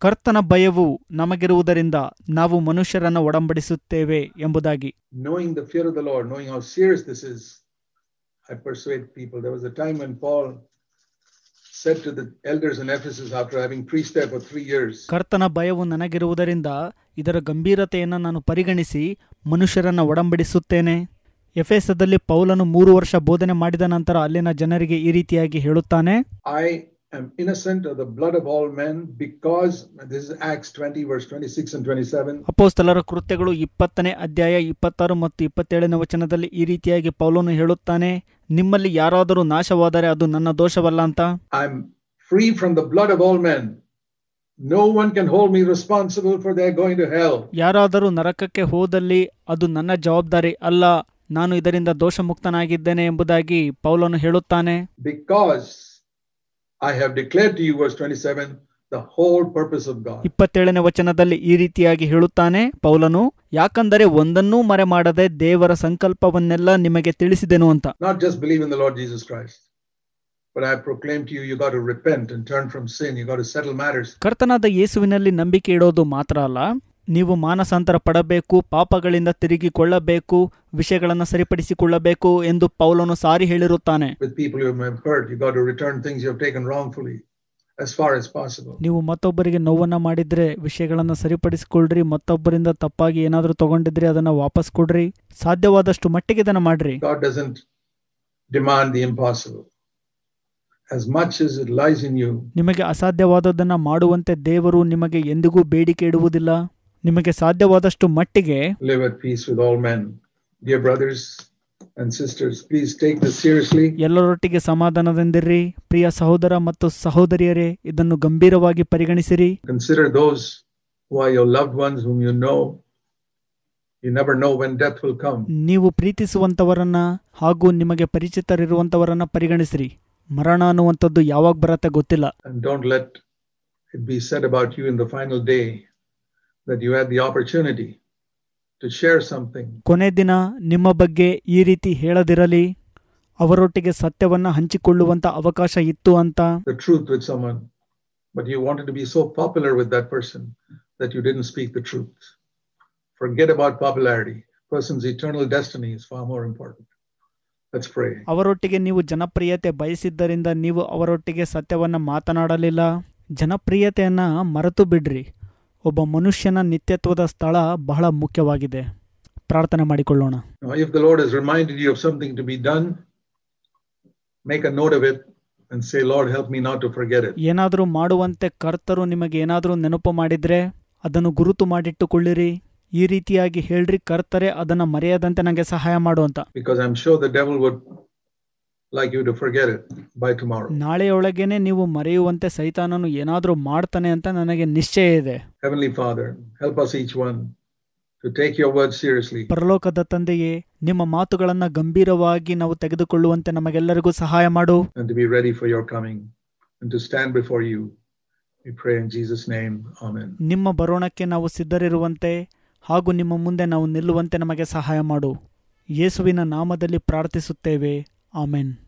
ಕರ್ತನ ಭಯವು ನಮಗಿರುವುದರಿಂದ ನಾವು ಮನುಷ್ಯರನ್ನು ಒಡಂಬಡಿಸುತ್ತೇವೆ ಎಂಬುದಾಗಿ. Knowing the fear of the Lord, knowing how serious this is, I persuade people. There was a time when Paul said to the elders in Ephesus after having preached there for 3 years. ಕರ್ತನ ಭಯವು ನನಗಿರುವುದರಿಂದ ಇದರ ಗಂಭೀರತೆಯನ್ನು ನಾನು ಪರಿಗಣಿಸಿ ಮನುಷ್ಯರನ್ನು ಒಡಂಬಡಿಸುತ್ತೇನೆ. ಎಫೆಸದಲ್ಲಿ ಪೌಲನು 3 ವರ್ಷ ಬೋಧನೆ ಮಾಡಿದ ನಂತರ ಅಲ್ಲಿನ ಜನರಿಗೆ ಈ ರೀತಿಯಾಗಿ ಹೇಳುತ್ತಾನೆ, I am innocent of the blood of all men because, this is Acts 20 verse 26 and 27. ಅಪೊಸ್ತಲರ ಕೃತ್ಯಗಳು 20ನೇ ಅಧ್ಯಾಯ 26 ಮತ್ತು 27ನೇ ವಚನದಲ್ಲಿ ಈ ರೀತಿಯಾಗಿ ಪೌಲನು ಹೇಳುತ್ತಾನೆ, ನಿಮ್ಮಲ್ಲಿ ಯಾರಾದರೂ ನಾಶವಾದರೆ ಅದು ನನ್ನ ದೋಷವಲ್ಲ ಅಂತ. I am free from the blood of all men. No one can hold me responsible for their going to hell. ಯಾರಾದರೂ ನರಕಕ್ಕೆ ಹೋದಲ್ಲಿ ಅದು ನನ್ನ ಜವಾಬ್ದಾರಿ ಅಲ್ಲ, ನಾನು ಇದರಿಂದ ದೋಷ ಮುಕ್ತನಾಗಿದ್ದೇನೆ ಎಂಬುದಾಗಿ ಪೌಲನು ಹೇಳುತ್ತಾನೆ. Because I have declared to you, verse 27, the whole purpose of God. 27ನೇ ವಚನದಲ್ಲಿ ಈ ರೀತಿಯಾಗಿ ಹೇಳುತ್ತಾನೆ ಪೌಲನು, ಯಾಕಂದರೆ ಒಂದನ್ನೂ ಮರೆ ಮಾಡದೆ ದೇವರ ಸಂಕಲ್ಪವನ್ನೆಲ್ಲ ನಿಮಗೆ ತಿಳಿಸಿದೆನು ಅಂತ. Not just believe in the Lord Jesus Christ, but I have proclaimed to you, you got to repent and turn from sin. You got to settle matters. ಕರ್ತನಾದ ಯೇಸುವಿನಲ್ಲಿ ನಂಬಿಕೆ ಇಡೋದು ಮಾತ್ರ ಅಲ್ಲ, ನೀವು ಮಾನಸಾಂತರ ಪಡಬೇಕು, ಪಾಪಗಳಿಂದ ತಿರುಗಿಕೊಳ್ಳಬೇಕು, ವಿಷಯಗಳನ್ನು ಸರಿಪಡಿಸಿಕೊಳ್ಳಬೇಕು ಎಂದು ಪೌಲನು ಸಾರಿ ಹೇಳಿರುತ್ತಾನೆ. With people you have hurt, you got to return things you have taken wrongfully as far as possible. ನೀವು ಮತ್ತೊಬ್ಬರಿಗೆ ನೋವನ್ನ ಮಾಡಿದ್ರೆ ವಿಷಯಗಳನ್ನು ಸರಿಪಡಿಸಿಕೊಳ್ಳ್ರಿ, ಮತ್ತೊಬ್ಬರಿಂದ ತಪ್ಪಾಗಿ ಏನಾದರೂ ತಗೊಂಡಿದ್ರೆ ಅದನ್ನ ವಾಪಸ್ ಕೊಡ್ರಿ, ಸಾಧ್ಯವಾದಷ್ಟು ಮಟ್ಟಿಗೆ ಇದನ್ನ ಮಾಡ್ರಿ. God doesn't demand the impossible. as much as it lies in you. ನಿಮಗೆ ಅಸಾಧ್ಯವಾದದ್ದನ್ನು ಮಾಡುವಂತೆ ದೇವರು ನಿಮಗೆ ಎಂದಿಗೂ ಬೇಡಿಕೆ ಇಡುವುದಿಲ್ಲ. ನಿಮಗೆ ಸಾಧ್ಯವಾದಷ್ಟು ಮಟ್ಟಿಗೆ Live at peace with all men. Dear brothers and sisters, please take this seriously. ಎಲ್ಲರೊಟ್ಟಿಗೆ ಸಮಾಧಾನದಿಂದಿರಿ. ಪ್ರಿಯ ಸಹೋದರ ಮತ್ತು ಸಹೋದರಿಯರೇ, ಇದನ್ನು ಗಂಭೀರವಾಗಿ ಪರಿಗಣಿಸಿರಿ. Consider those who are your loved ones whom you know. You never know when death will come. ನೀವು ಪ್ರೀತಿಸುವಂತವರನ್ನ ಹಾಗೂ ನಿಮಗೆ ಪರಿಚಿತರಿರುವಂತವರನ್ನ ಪರಿಗಣಿಸಿರಿ. ಮರಣ ಅನ್ನುವಂಥದ್ದು ಯಾವಾಗ ಬರತ್ತೆ ಗೊತ್ತಿಲ್ಲ. And don't let it be said about you in the final day that you had the opportunity to share something. ಕೊನೆ ದಿನ ನಿಮ್ಮ ಬಗ್ಗೆ ಈ ರೀತಿ ಹೇಳದಿರಲಿ, ಅವರೊಟ್ಟಿಗೆ ಸತ್ಯವನ್ನ ಹಂಚಿಕೊಳ್ಳುವಂತ ಅವಕಾಶ ಇತ್ತು ಅಂತ. The truth with someone, but you wanted to be so popular with that person that you didn't speak the truth. Forget about popularity. Person's eternal destiny is far more important. Let's pray. ಅವರೊಟ್ಟಿಗೆ ನೀವು ಜನಪ್ರಿಯತೆ ಬಯಸಿದ್ದರಿಂದ ನೀವು ಅವರೊಟ್ಟಿಗೆ ಸತ್ಯವನ್ನ ಮಾತನಾಡಲಿಲ್ಲ. ಜನಪ್ರಿಯತೆಯನ್ನ ಮರೆತು ಬಿಡ್ರಿ. ಒಬ್ಬ ಮನುಷ್ಯನ ನಿತ್ಯತ್ವದ ಸ್ಥಳ ಬಹಳ ಮುಖ್ಯವಾಗಿದೆ. ಪ್ರಾರ್ಥನೆ ಮಾಡಿಕೊಳ್ಳೋಣ. Now, if the Lord has reminded you of something to be done, make a note of it and say, Lord, help me not to forget it. ಏನಾದರೂ ಮಾಡುವಂತೆ ಕರ್ತರು ನಿಮಗೆ ಏನಾದರೂ ನೆನಪು ಮಾಡಿದ್ರೆ ಅದನ್ನು ಗುರುತು ಮಾಡಿಟ್ಟುಕೊಳ್ಳಿರಿ. ಈ ರೀತಿಯಾಗಿ ಹೇಳ್ರಿ, ಕರ್ತರೆ ಅದನ್ನ ಮರೆಯದಂತೆ ನನಗೆ ಸಹಾಯ ಮಾಡು ಅಂತ. Because I'm sure the devil would like you to forget it by tomorrow. ನಾಳೆಯೊಳಗೇನೆ ನೀವು ಮರೆಯುವಂತೆ ಸೈತಾನನು ಏನಾದರೂ ಮಾಡ್ತಾನೆ ಅಂತ ನನಗೆ ನಿಶ್ಚಯ ಇದೆ. Heavenly Father, help us each one to take your word seriously. ಪರಲೋಕದ ತಂದೆಯೇ, ನಿಮ್ಮ ಮಾತುಗಳನ್ನ ಗಂಭೀರವಾಗಿ ನಾವು ತೆಗೆದುಕೊಳ್ಳುವಂತೆ ನಮಗೆಲ್ಲರಿಗೂ ಸಹಾಯ ಮಾಡು. And to be ready for your coming and to stand before you. We pray in Jesus' name. Amen. ನಿಮ್ಮ ಬರೋಣಕ್ಕೆ ನಾವು ಸಿದ್ಧರಿರುವಂತೆ ಹಾಗೂ ನಿಮ್ಮ ಮುಂದೆ ನಾವು ನಿಲ್ಲುವಂತೆ ನಮಗೆ ಸಹಾಯ ಮಾಡು. ಯೇಸುವಿನ ನಾಮದಲ್ಲಿ ಪ್ರಾರ್ಥಿಸುತ್ತೇವೆ. ಆಮೆನ್.